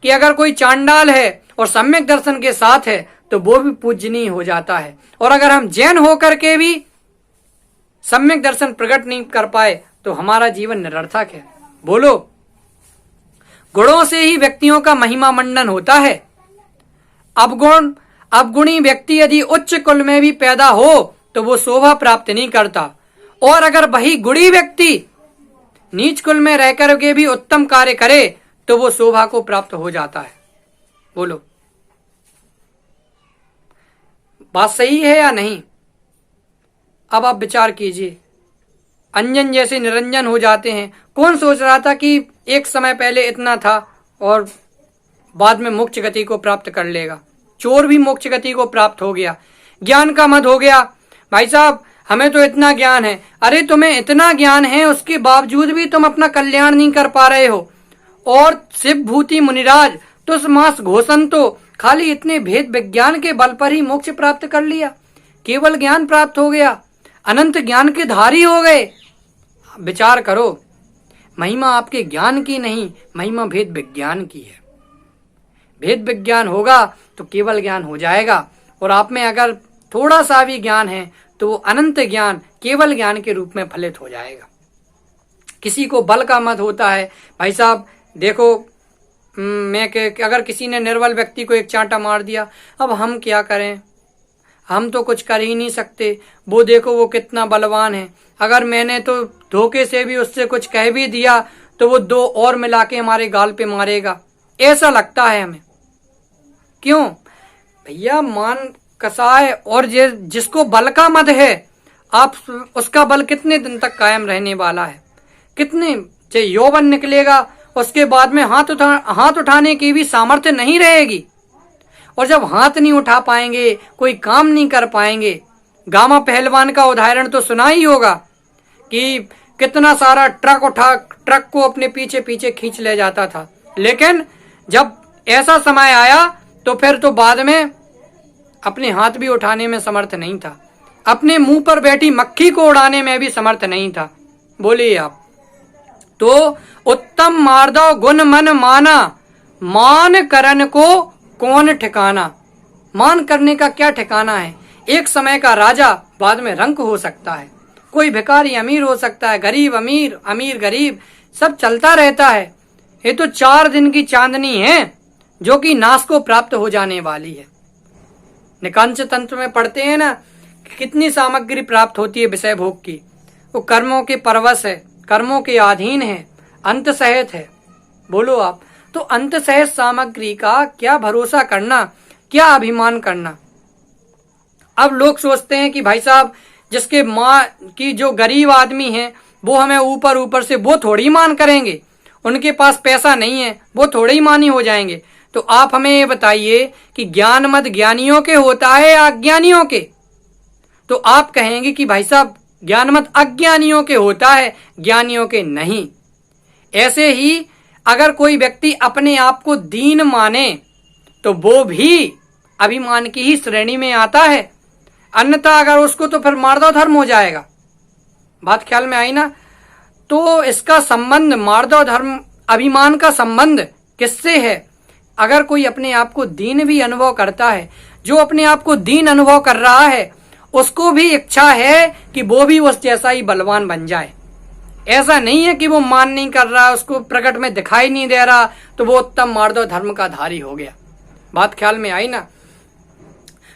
कि अगर कोई चांडाल है और सम्यक दर्शन के साथ है तो वो भी पूजनीय हो जाता है। और अगर हम जैन होकर के भी सम्यक दर्शन प्रकट नहीं कर पाए तो हमारा जीवन निरर्थक है। बोलो, गुणों से ही व्यक्तियों का महिमा मंडन होता है। अवगुणी व्यक्ति यदि उच्च कुल में भी पैदा हो तो वो शोभा प्राप्त नहीं करता, और अगर वही गुणी व्यक्ति नीच कुल में रहकर के भी उत्तम कार्य करे तो वो शोभा को प्राप्त हो जाता है। बोलो, बात सही है या नहीं? अब आप विचार कीजिए। अंजन जैसे निरंजन हो जाते हैं। कौन सोच रहा था कि एक समय पहले इतना था और बाद में मोक्ष गति को प्राप्त कर लेगा? चोर भी मोक्ष गति को प्राप्त हो गया। ज्ञान का मद हो गया, भाई साहब हमें तो इतना ज्ञान है। अरे तुम्हें इतना ज्ञान है, उसके बावजूद भी तुम अपना कल्याण नहीं कर पा रहे हो। और शिव भूति मुनिराज तुसमास घोषण तो खाली इतने भेद विज्ञान के बल पर ही मोक्ष प्राप्त कर लिया। केवल ज्ञान प्राप्त हो गया, अनंत ज्ञान के धारी हो गए। विचार करो, महिमा आपके ज्ञान की नहीं, महिमा भेद विज्ञान की है। भेद विज्ञान होगा तो केवल ज्ञान हो जाएगा, और आप में अगर थोड़ा सा भी ज्ञान है तो वो अनंत ज्ञान केवल ज्ञान के रूप में फलित हो जाएगा। किसी को बल का मत होता है। भाई साहब देखो, अगर किसी ने निर्बल व्यक्ति को एक चांटा मार दिया, अब हम क्या करें? हम तो कुछ कर ही नहीं सकते। वो देखो वो कितना बलवान है, अगर मैंने तो धोखे से भी उससे कुछ कह भी दिया तो वो दो और मिला के हमारे गाल पे मारेगा, ऐसा लगता है हमें। क्यों भैया? मान कसाय और जिसको बल का मद है, आप उसका बल कितने दिन तक कायम रहने वाला है? कितने यौवन निकलेगा, उसके बाद में हाथ उठाने की भी सामर्थ्य नहीं रहेगी। और जब हाथ नहीं उठा पाएंगे, कोई काम नहीं कर पाएंगे। गामा पहलवान का उदाहरण तो सुना ही होगा कि कितना सारा ट्रक को अपने पीछे पीछे खींच ले जाता था, लेकिन जब ऐसा समय आया तो फिर तो बाद में अपने हाथ भी उठाने में समर्थ नहीं था, अपने मुंह पर बैठी मक्खी को उड़ाने में भी समर्थ नहीं था। बोलिए आप। तो उत्तम मार्दव गुण मन माना, मान करन को कौन ठिकाना? मान करने का क्या ठिकाना है? एक समय का राजा बाद में रंक हो सकता है, कोई भिखारी अमीर हो सकता है, गरीब अमीर, अमीर गरीब, सब चलता रहता है। ये तो 4 दिन की चांदनी है जो कि नाश को प्राप्त हो जाने वाली है। निकांच तंत्र में पढ़ते हैं ना, कितनी सामग्री प्राप्त होती है विषय भोग की। वो कर्मों के परवश है, कर्मों के अधीन है, अंत सहित है। बोलो आप। तो अंत सहित सामग्री का क्या भरोसा करना, क्या अभिमान करना? अब लोग सोचते हैं कि भाई साहब जिसके माँ की जो गरीब आदमी है वो हमें ऊपर ऊपर से वो थोड़ी मान करेंगे, उनके पास पैसा नहीं है वो थोड़े ही मानी हो जाएंगे। तो आप हमें ये बताइए कि ज्ञान मत ज्ञानियों के होता है या अज्ञानियों के? तो आप कहेंगे कि भाई साहब ज्ञान मत अज्ञानियों के होता है, ज्ञानियों के नहीं। ऐसे ही अगर कोई व्यक्ति अपने आप को दीन माने तो वो भी अभिमान की ही श्रेणी में आता है, अन्यथा अगर उसको तो फिर मार्दव धर्म हो जाएगा। बात ख्याल में आई ना? तो इसका संबंध मार्दव धर्म अभिमान का संबंध किससे है? अगर कोई अपने आप को दीन भी अनुभव करता है, जो अपने आप को दीन अनुभव कर रहा है उसको भी इच्छा है कि वो भी उस जैसा ही बलवान बन जाए। ऐसा नहीं है कि वो मान नहीं कर रहा, उसको प्रकट में दिखाई नहीं दे रहा तो वो उत्तम मार्दव धर्म का धारी हो गया। बात ख्याल में आई ना?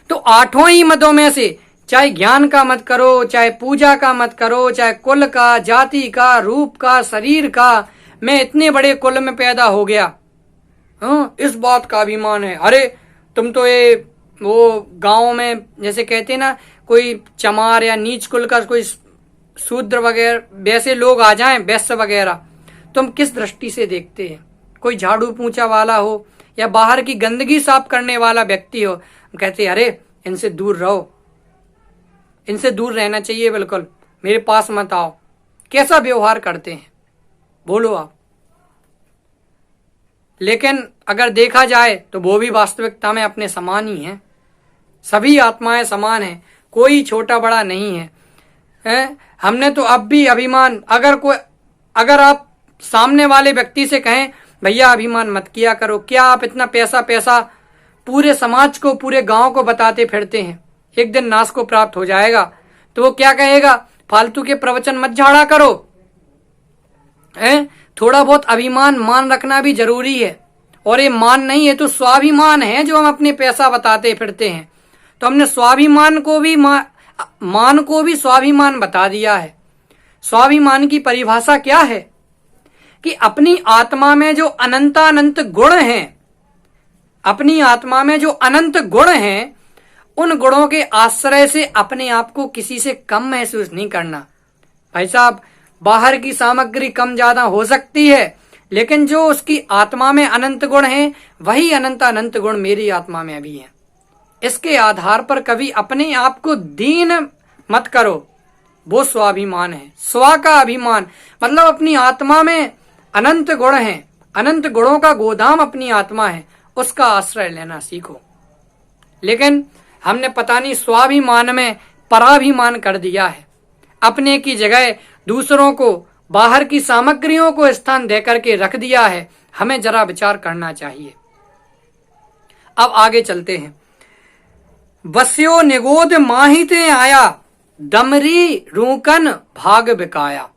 तो 8 ही मदों में से चाहे ज्ञान का मत करो, चाहे पूजा का मत करो, चाहे कुल का, जाति का, रूप का, शरीर का, मैं इतने बड़े कुल में पैदा हो गया, हाँ, इस बात का अभिमान है। अरे तुम तो ये वो गांव में जैसे कहते हैं ना, कोई चमार या नीच कुल का कोई शूद्र वगैरह वैसे लोग आ जाएं, वैश्य वगैरह, तुम किस दृष्टि से देखते हैं? कोई झाड़ू पोंछा वाला हो या बाहर की गंदगी साफ करने वाला व्यक्ति हो, कहते अरे इनसे दूर रहो, इनसे दूर रहना चाहिए, बिल्कुल मेरे पास मत आओ। कैसा व्यवहार करते हैं बोलो आप? लेकिन अगर देखा जाए तो वो भी वास्तविकता में अपने समान ही हैं। सभी आत्माएं समान हैं, कोई छोटा बड़ा नहीं है। हमने तो अब भी अभिमान, अगर आप सामने वाले व्यक्ति से कहें भैया अभिमान मत किया करो, क्या आप इतना पैसा पैसा पूरे समाज को, पूरे गांव को बताते फिरते हैं, एक दिन नाश को प्राप्त हो जाएगा, तो वो क्या कहेगा? फालतू के प्रवचन मत झाड़ा करो। थोड़ा बहुत अभिमान मान रखना भी जरूरी है, और ये मान नहीं है तो स्वाभिमान है जो हम अपने पैसा बताते फिरते हैं। तो हमने स्वाभिमान को भी मान को भी स्वाभिमान बता दिया है। स्वाभिमान की परिभाषा क्या है? कि अपनी आत्मा में जो अनंतानंत गुण हैं, अपनी आत्मा में जो अनंत गुण हैं, उन गुणों के आश्रय से अपने आप को किसी से कम महसूस नहीं करना। भाई साहब, बाहर की सामग्री कम ज्यादा हो सकती है, लेकिन जो उसकी आत्मा में अनंत गुण हैं, वही अनंत गुण मेरी आत्मा में भी हैं। इसके आधार पर कभी अपने आप को दीन मत करो, वो स्वाभिमान है। स्व का अभिमान मतलब अपनी आत्मा में अनंत गुण हैं, अनंत गुणों का गोदाम अपनी आत्मा है, उसका आश्रय लेना सीखो। लेकिन हमने पता नहीं स्वाभिमान में पराभिमान कर दिया है, अपने की जगह दूसरों को, बाहर की सामग्रियों को स्थान देकर के रख दिया है। हमें जरा विचार करना चाहिए। अब आगे चलते हैं। वस्यो निगोद माहिते आया, दमरी रूकन भाग बिकाया।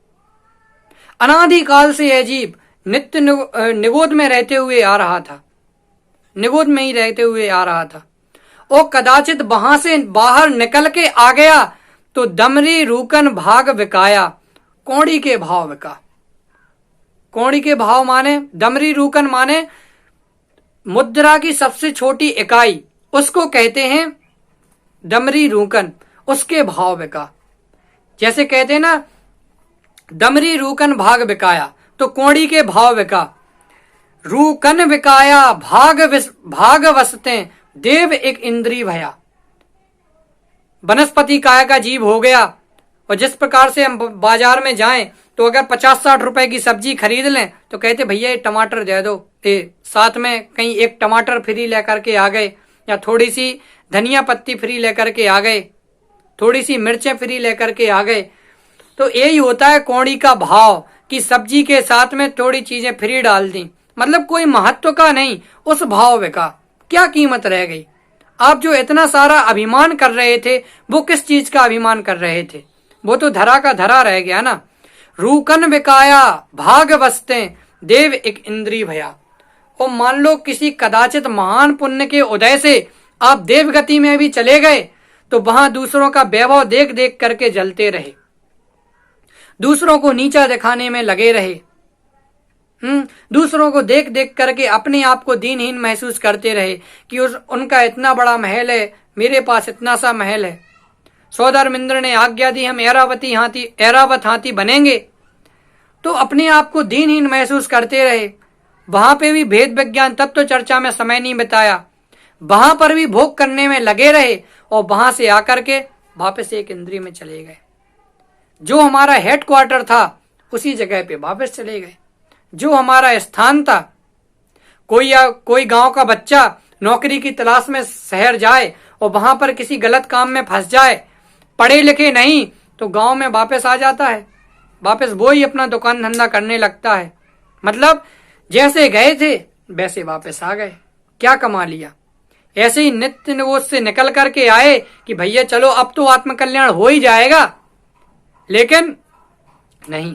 अनादिकाल से यह जीव नित्य निगोद में रहते हुए आ रहा था, निगोद में ही रहते हुए आ रहा था। वो कदाचित वहां से बाहर निकल के आ गया तो दमरी रूकन भाग बिकाया, कौड़ी के भाव बिका। कौड़ी के भाव माने, दमरी रूकन माने मुद्रा की सबसे छोटी इकाई, उसको कहते हैं दमरी रूकन, उसके भाव बिका। जैसे कहते हैं ना दमरी रूकन भाग बिकाया, तो कौड़ी के भाव बिका। रूकन बिकाया भाग वसते, देव एक इंद्री भया। वनस्पति काय का जीव हो गया, और जिस प्रकार से हम बाजार में जाएं तो अगर 50-60 रुपए की सब्जी खरीद लें तो कहते भैया ये टमाटर दे दो, साथ में कहीं एक टमाटर फ्री लेकर के आ गए, या थोड़ी सी धनिया पत्ती फ्री लेकर के आ गए, थोड़ी सी मिर्चें फ्री लेकर के आ गए। तो यही होता है कौड़ी का भाव, कि सब्जी के साथ में थोड़ी चीजें फ्री डाल दी, मतलब कोई महत्व का नहीं, उस भाव का क्या कीमत रह गई। आप जो इतना सारा अभिमान कर रहे थे, वो किस चीज का अभिमान कर रहे थे? वो तो धरा का धरा रह गया ना। रूकन बिकाया भाग बसते, देव एक इंद्री भया। और मान लो किसी कदाचित महान पुण्य के उदय से आप देवगति में भी चले गए, तो वहां दूसरों का वैभव देख देख करके जलते रहे, दूसरों को नीचा दिखाने में लगे रहे, दूसरों को देख देख करके अपने आप को दीनहीन महसूस करते रहे कि उनका इतना बड़ा महल है, मेरे पास इतना सा महल है। सौधर्मिंद्र ने आज्ञा दी हम ऐरावत हाथी बनेंगे, तो अपने आप को दीनहीन महसूस करते रहे। वहां पे भी भेद विज्ञान तत्व चर्चा में समय नहीं बिताया, वहां पर भी भोग करने में लगे रहे, और वहां से आकर के वापस एक इंद्रिय में चले गए। जो हमारा हेडक्वार्टर था उसी जगह पे वापस चले गए, जो हमारा स्थान था। कोई गांव का बच्चा नौकरी की तलाश में शहर जाए और वहां पर किसी गलत काम में फंस जाए, पढ़े लिखे नहीं, तो गांव में वापस आ जाता है, वापस वो ही अपना दुकान धंधा करने लगता है। मतलब जैसे गए थे वैसे वापस आ गए, क्या कमा लिया। ऐसे ही नित्य निगोद से निकल करके आए कि भैया चलो अब तो आत्मकल्याण हो ही जाएगा, लेकिन नहीं,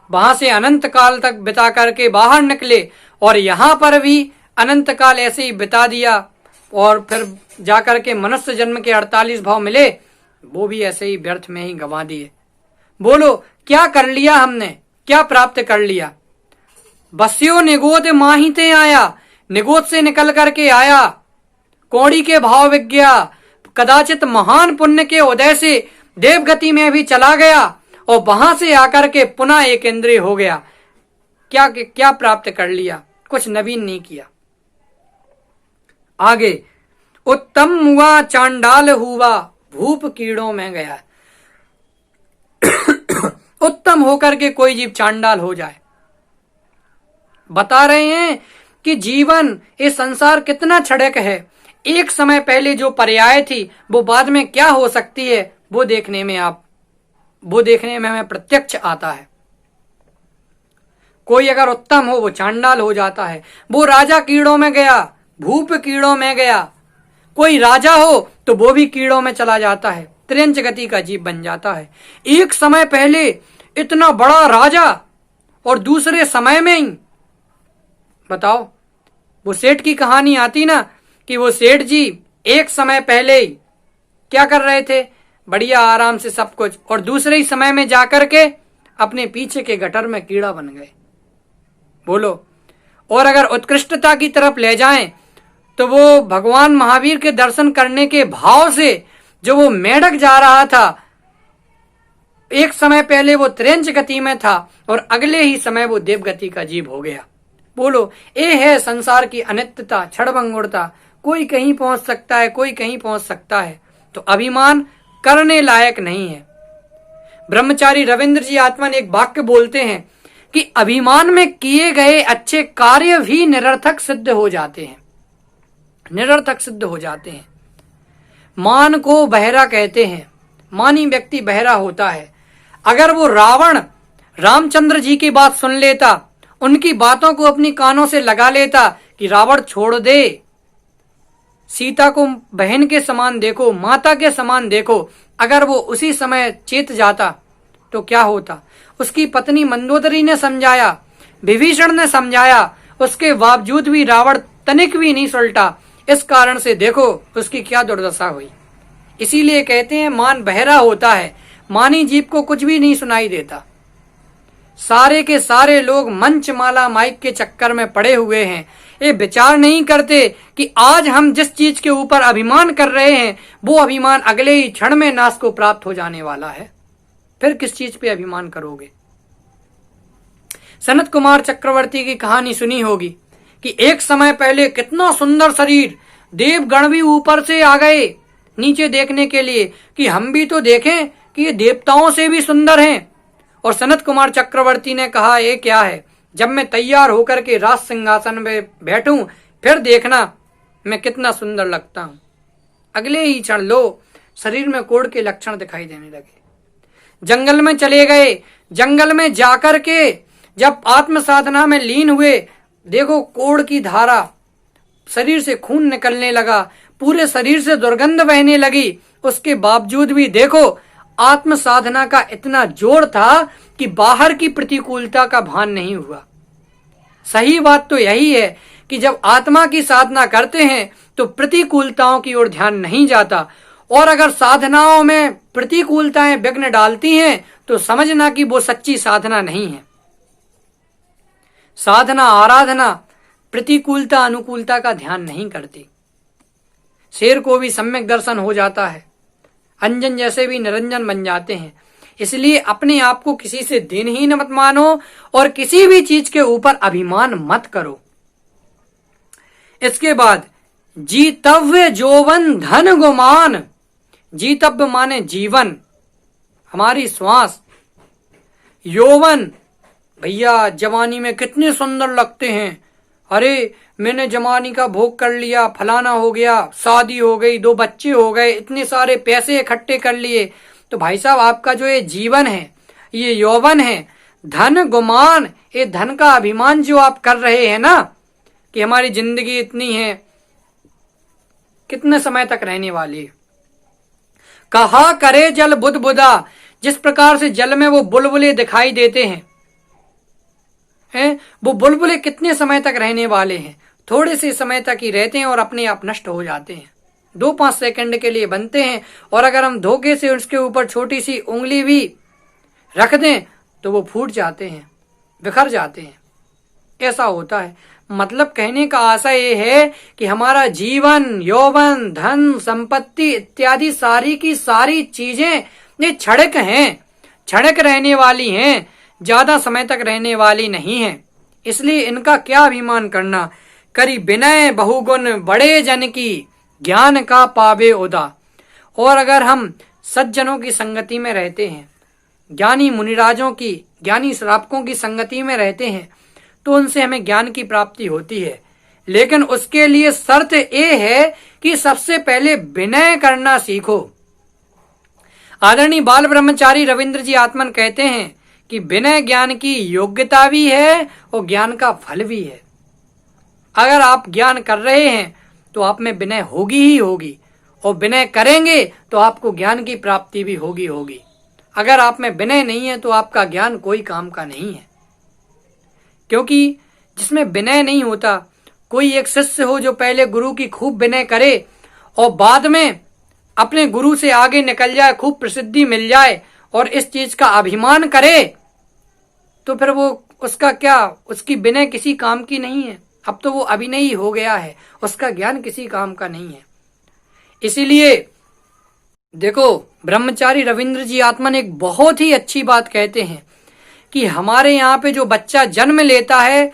वहां से अनंत काल तक बिता करके बाहर निकले, और यहां पर भी अनंत काल ऐसे ही बिता दिया, और फिर जाकर के मनुष्य जन्म के 48 भाव मिले, वो भी ऐसे ही व्यर्थ में ही गंवा दिए। बोलो क्या कर लिया हमने, क्या प्राप्त कर लिया? बस्यो निगोद माहिते आया, निगोद से निकल करके आया, कौड़ी के भाव विज्ञा, कदाचित महान पुण्य के उदय से देवगति में भी चला गया और वहां से आकर के पुनः एक इंद्रिय हो गया। क्या क्या प्राप्त कर लिया? कुछ नवीन नहीं किया। आगे, उत्तम हुआ चांडाल हुआ, भूप कीड़ों में गया। उत्तम होकर के कोई जीव चांडाल हो जाए। बता रहे हैं कि जीवन, ये संसार कितना क्षणिक है। एक समय पहले जो पर्याय थी वो बाद में क्या हो सकती है, वो देखने में हमें प्रत्यक्ष आता है। कोई अगर उत्तम हो वो चांडाल हो जाता है। वो राजा कीड़ों में गया, भूप कीड़ों में गया। कोई राजा हो तो वो भी कीड़ों में चला जाता है, त्रियंच गति का जीव बन जाता है। एक समय पहले इतना बड़ा राजा और दूसरे समय में ही, बताओ, वो सेठ की कहानी आती ना कि वो सेठ जी एक समय पहले ही क्या कर रहे थे, बढ़िया आराम से सब कुछ, और दूसरे ही समय में जाकर के अपने पीछे के गटर में कीड़ा बन गए। बोलो, और अगर उत्कृष्टता की तरफ ले जाएं तो वो भगवान महावीर के दर्शन करने के भाव से जो वो मेढक जा रहा था, एक समय पहले वो त्रियंच गति में था और अगले ही समय वो देवगति का जीव हो गया। बोलो, ये है संसार की अनित्यता, क्षणभंगुरता। कोई कहीं पहुंच सकता है, कोई कहीं पहुंच सकता है। तो अभिमान करने लायक नहीं है। ब्रह्मचारी रविंद्र जी आत्मन एक वाक्य बोलते हैं कि अभिमान में किए गए अच्छे कार्य भी निरर्थक सिद्ध हो जाते हैं, निरर्थक सिद्ध हो जाते हैं। मान को बहरा कहते हैं। मानी व्यक्ति बहरा होता है। अगर वो रावण रामचंद्र जी की बात सुन लेता, उनकी बातों को अपनी कानों से लगा लेता कि रावण छोड़ दे, सीता को बहन के समान देखो, माता के समान देखो, अगर वो उसी समय चेत जाता तो क्या होता? उसकी पत्नी मंदोदरी ने समझाया, विभीषण ने समझाया, उसके बावजूद भी रावण तनिक भी नहीं सुलटा। इस कारण से देखो उसकी क्या दुर्दशा हुई। इसीलिए कहते हैं मान बहरा होता है, मानी जीव को कुछ भी नहीं सुनाई देता। सारे के सारे लोग मंच माला माइक के चक्कर में पड़े हुए हैं। ये विचार नहीं करते कि आज हम जिस चीज के ऊपर अभिमान कर रहे हैं वो अभिमान अगले ही क्षण में नाश को प्राप्त हो जाने वाला है। फिर किस चीज पे अभिमान करोगे? सनत कुमार चक्रवर्ती की कहानी सुनी होगी कि एक समय पहले कितना सुंदर शरीर, देवगण भी ऊपर से आ गए नीचे देखने के लिए कि हम भी तो देखें कि ये देवताओं से भी सुंदर हैं। और सनत कुमार चक्रवर्ती ने कहा, ये क्या है, जब मैं तैयार होकर के राज सिंहासन में बैठूं फिर देखना मैं कितना सुंदर लगता हूं। अगले ही क्षण लो शरीर में कोढ़ के लक्षण दिखाई देने लगे। जंगल में चले गए। जंगल में जाकर के जब आत्म साधना में लीन हुए, देखो कोढ़ की धारा, शरीर से खून निकलने लगा, पूरे शरीर से दुर्गंध बहने लगी। उसके बावजूद भी देखो आत्म साधना का इतना जोर था कि बाहर की प्रतिकूलता का भान नहीं हुआ। सही बात तो यही है कि जब आत्मा की साधना करते हैं तो प्रतिकूलताओं की ओर ध्यान नहीं जाता, और अगर साधनाओं में प्रतिकूलताएं विघ्न डालती हैं तो समझना कि वो सच्ची साधना नहीं है। साधना आराधना प्रतिकूलता अनुकूलता का ध्यान नहीं करती। शेर को भी सम्यक दर्शन हो जाता है, अंजन जैसे भी निरंजन बन जाते हैं। इसलिए अपने आप को किसी से दीनहीन मत मानो और किसी भी चीज के ऊपर अभिमान मत करो। इसके बाद जीतव्य जोवन धन गुमान। जीतव्य माने जीवन, हमारी श्वास। यौवन, भैया जवानी में कितने सुंदर लगते हैं। अरे मैंने जवानी का भोग कर लिया, फलाना हो गया, शादी हो गई, 2 बच्चे हो गए, इतने सारे पैसे इकट्ठे कर लिए। तो भाई साहब आपका जो ये जीवन है, ये यौवन है। धन गुमान, ये धन का अभिमान जो आप कर रहे हैं ना कि हमारी जिंदगी इतनी है, कितने समय तक रहने वाली है। कहा करे जल बुदबुदा, जिस प्रकार से जल में वो बुलबुले दिखाई देते हैं, वो बुलबुले कितने समय तक रहने वाले हैं? थोड़े से समय तक ही रहते हैं और अपने आप नष्ट हो जाते हैं। 2-5 सेकंड के लिए बनते हैं, और अगर हम धोखे से उसके ऊपर छोटी सी उंगली भी रख दें तो वो फूट जाते हैं, बिखर जाते हैं। ऐसा होता है। मतलब कहने का आशय ये है कि हमारा जीवन, यौवन, धन, संपत्ति इत्यादि सारी की सारी चीजें ये क्षणिक हैं, क्षणिक रहने वाली हैं, ज्यादा समय तक रहने वाली नहीं है। इसलिए इनका क्या अभिमान करना। करी विनय बहुगुण बड़े जन की, ज्ञान का पावे उदा। और अगर हम सज्जनों की संगति में रहते हैं, ज्ञानी मुनिराजों की, ज्ञानी श्रावकों की संगति में रहते हैं, तो उनसे हमें ज्ञान की प्राप्ति होती है। लेकिन उसके लिए शर्त ये है कि सबसे पहले विनय करना सीखो। आदरणीय बाल ब्रह्मचारी रविंद्र जी आत्मन कहते हैं कि विनय ज्ञान की योग्यता भी है और ज्ञान का फल भी है। अगर आप ज्ञान कर रहे हैं तो आप में विनय होगी ही होगी, और विनय करेंगे तो आपको ज्ञान की प्राप्ति भी होगी। अगर आप में विनय नहीं है तो आपका ज्ञान कोई काम का नहीं है। क्योंकि जिसमें विनय नहीं होता, कोई एक शिष्य हो जो पहले गुरु की खूब विनय करे और बाद में अपने गुरु से आगे निकल जाए, खूब प्रसिद्धि मिल जाए और इस चीज का अभिमान करे, तो फिर वो उसका क्या, उसकी विनय किसी काम की नहीं है। अब तो वो अभिनयी हो गया है, उसका ज्ञान किसी काम का नहीं है। इसीलिए देखो, ब्रह्मचारी रविंद्र जी आत्मन एक बहुत ही अच्छी बात कहते हैं कि हमारे यहाँ पे जो बच्चा जन्म लेता है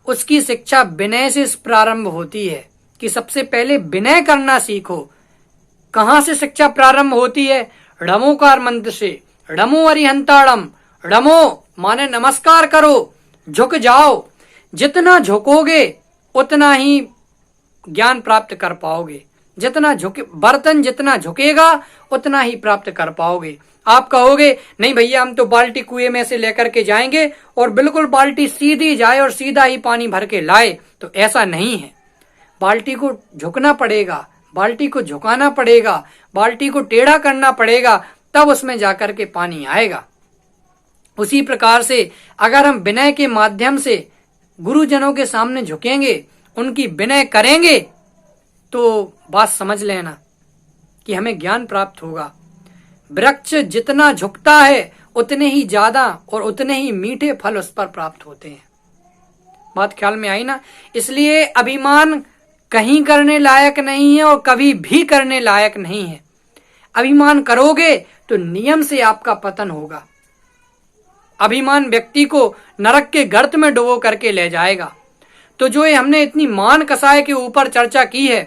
उसकी शिक्षा विनय से प्रारंभ होती है, कि सबसे पहले विनय करना सीखो। कहाँ से शिक्षा प्रारंभ होती है? णमोकार मंत्र से। णमो अरिहंताड़म, णमो माने नमस्कार करो, झुक जाओ। जितना झुकोगे उतना ही ज्ञान प्राप्त कर पाओगे। जितना झुके, बर्तन जितना झुकेगा उतना ही प्राप्त कर पाओगे। आप कहोगे नहीं भैया, हम तो बाल्टी कुएं में से लेकर के जाएंगे और बिल्कुल बाल्टी सीधी जाए और सीधा ही पानी भर के लाए, तो ऐसा नहीं है। बाल्टी को झुकना पड़ेगा, बाल्टी को झुकाना पड़ेगा, बाल्टी को टेढ़ा करना पड़ेगा, तब उसमें जाकर के पानी आएगा। उसी प्रकार से अगर हम विनय के माध्यम से गुरुजनों के सामने झुकेंगे, उनकी विनय करेंगे, तो बात समझ लेना कि हमें ज्ञान प्राप्त होगा। वृक्ष जितना झुकता है उतने ही ज्यादा और उतने ही मीठे फल उस पर प्राप्त होते हैं। बात ख्याल में आई ना? इसलिए अभिमान कहीं करने लायक नहीं है और कभी भी करने लायक नहीं है। अभिमान करोगे तो नियम से आपका पतन होगा। अभिमान व्यक्ति को नरक के गर्त में डुबो करके ले जाएगा। तो जो ये हमने इतनी मान कसाय के ऊपर चर्चा की है,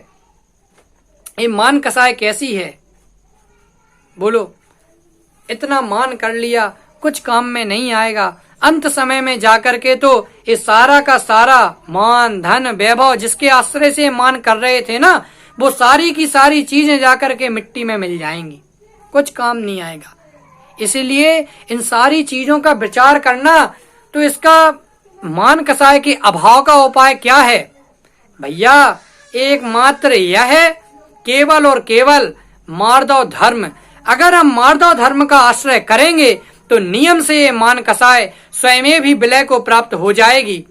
ये मान कसाय कैसी है? बोलो, इतना मान कर लिया, कुछ काम में नहीं आएगा। अंत समय में जाकर के तो ये सारा का सारा मान, धन, वैभव जिसके आश्रय से मान कर रहे थे ना, वो सारी की सारी चीजें जाकर के मिट्टी में मिल जाएंगी, कुछ काम नहीं आएगा। इसीलिए इन सारी चीजों का विचार करना, तो इसका मान कसाय के अभाव का उपाय क्या है भैया? एकमात्र यह है, केवल और केवल मार्दव धर्म। अगर हम मार्दव धर्म का आश्रय करेंगे तो नियम से ये मान कसाय स्वयं भी विलय को प्राप्त हो जाएगी,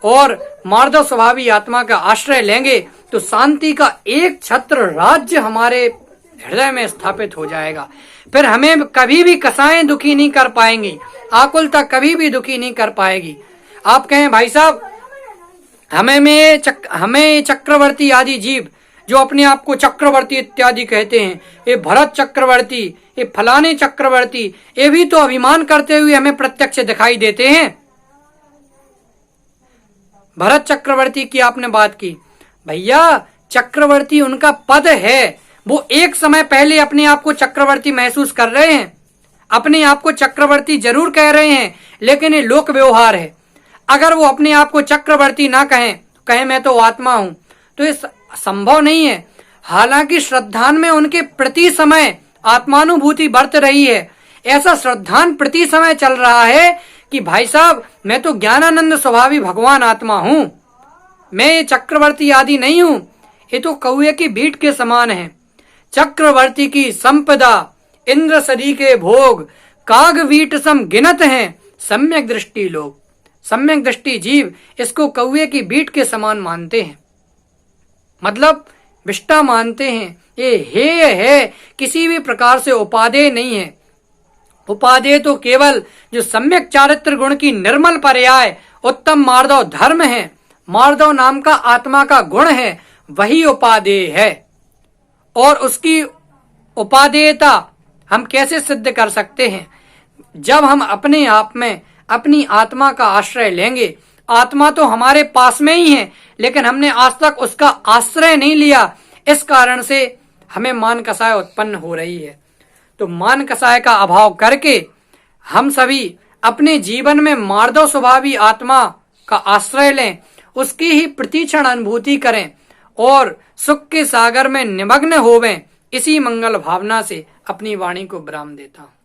और मार्दव स्वभावी आत्मा का आश्रय लेंगे तो शांति का एक छत्र राज्य हमारे हृदय में स्थापित हो जाएगा। फिर हमें कभी भी कसाएं दुखी नहीं कर पाएंगी, आकुलता कभी भी दुखी नहीं कर पाएगी। आप कहें भाई साहब, हमें चक्रवर्ती आदि जीव जो अपने आप को चक्रवर्ती इत्यादि कहते हैं, ये भरत चक्रवर्ती, ये फलाने चक्रवर्ती, ये भी तो अभिमान करते हुए हमें प्रत्यक्ष दिखाई देते हैं। भरत चक्रवर्ती की आपने बात की, भैया चक्रवर्ती उनका पद है। वो एक समय पहले अपने आप को चक्रवर्ती महसूस कर रहे हैं, अपने आप को चक्रवर्ती जरूर कह रहे हैं, लेकिन ये लोक व्यवहार है। अगर वो अपने आप को चक्रवर्ती ना कहें मैं तो आत्मा हूं, तो ये संभव नहीं है। हालांकि श्रद्धान में उनके प्रति समय आत्मानुभूति बरत रही है। ऐसा श्रद्धान प्रति समय चल रहा है कि भाई साहब, मैं तो ज्ञानानंद स्वभावी भगवान आत्मा हूं, मैं ये चक्रवर्ती आदि नहीं हूं। ये तो कौए की बीट के समान है। चक्रवर्ती की संपदा, इंद्र सदी के भोग, कागवीट सम गिनत हैं सम्यक दृष्टि लोग। सम्यक दृष्टि जीव इसको कौए की बीट के समान मानते हैं। मतलब विष्टा मानते हैं। ये हेय है, किसी भी प्रकार से उपादेय नहीं है। उपादेय तो केवल जो सम्यक चारित्र गुण की निर्मल पर्याय उत्तम मार्दव धर्म है, मार्दव नाम का आत्मा का गुण है, वही उपादेय है। और उसकी उपादेयता हम कैसे सिद्ध कर सकते हैं? जब हम अपने आप में अपनी आत्मा का आश्रय लेंगे। आत्मा तो हमारे पास में ही है, लेकिन हमने आज तक उसका आश्रय नहीं लिया। इस कारण से हमें मान कसाय उत्पन्न हो रही है। तो मान कसाय का अभाव करके हम सभी अपने जीवन में मार्दव स्वभावी आत्मा का आश्रय लें, उसकी ही प्रतिक्षण अनुभूति करें और सुख के सागर में निमग्न होवें। इसी मंगल भावना से अपनी वाणी को विराम देता हूं।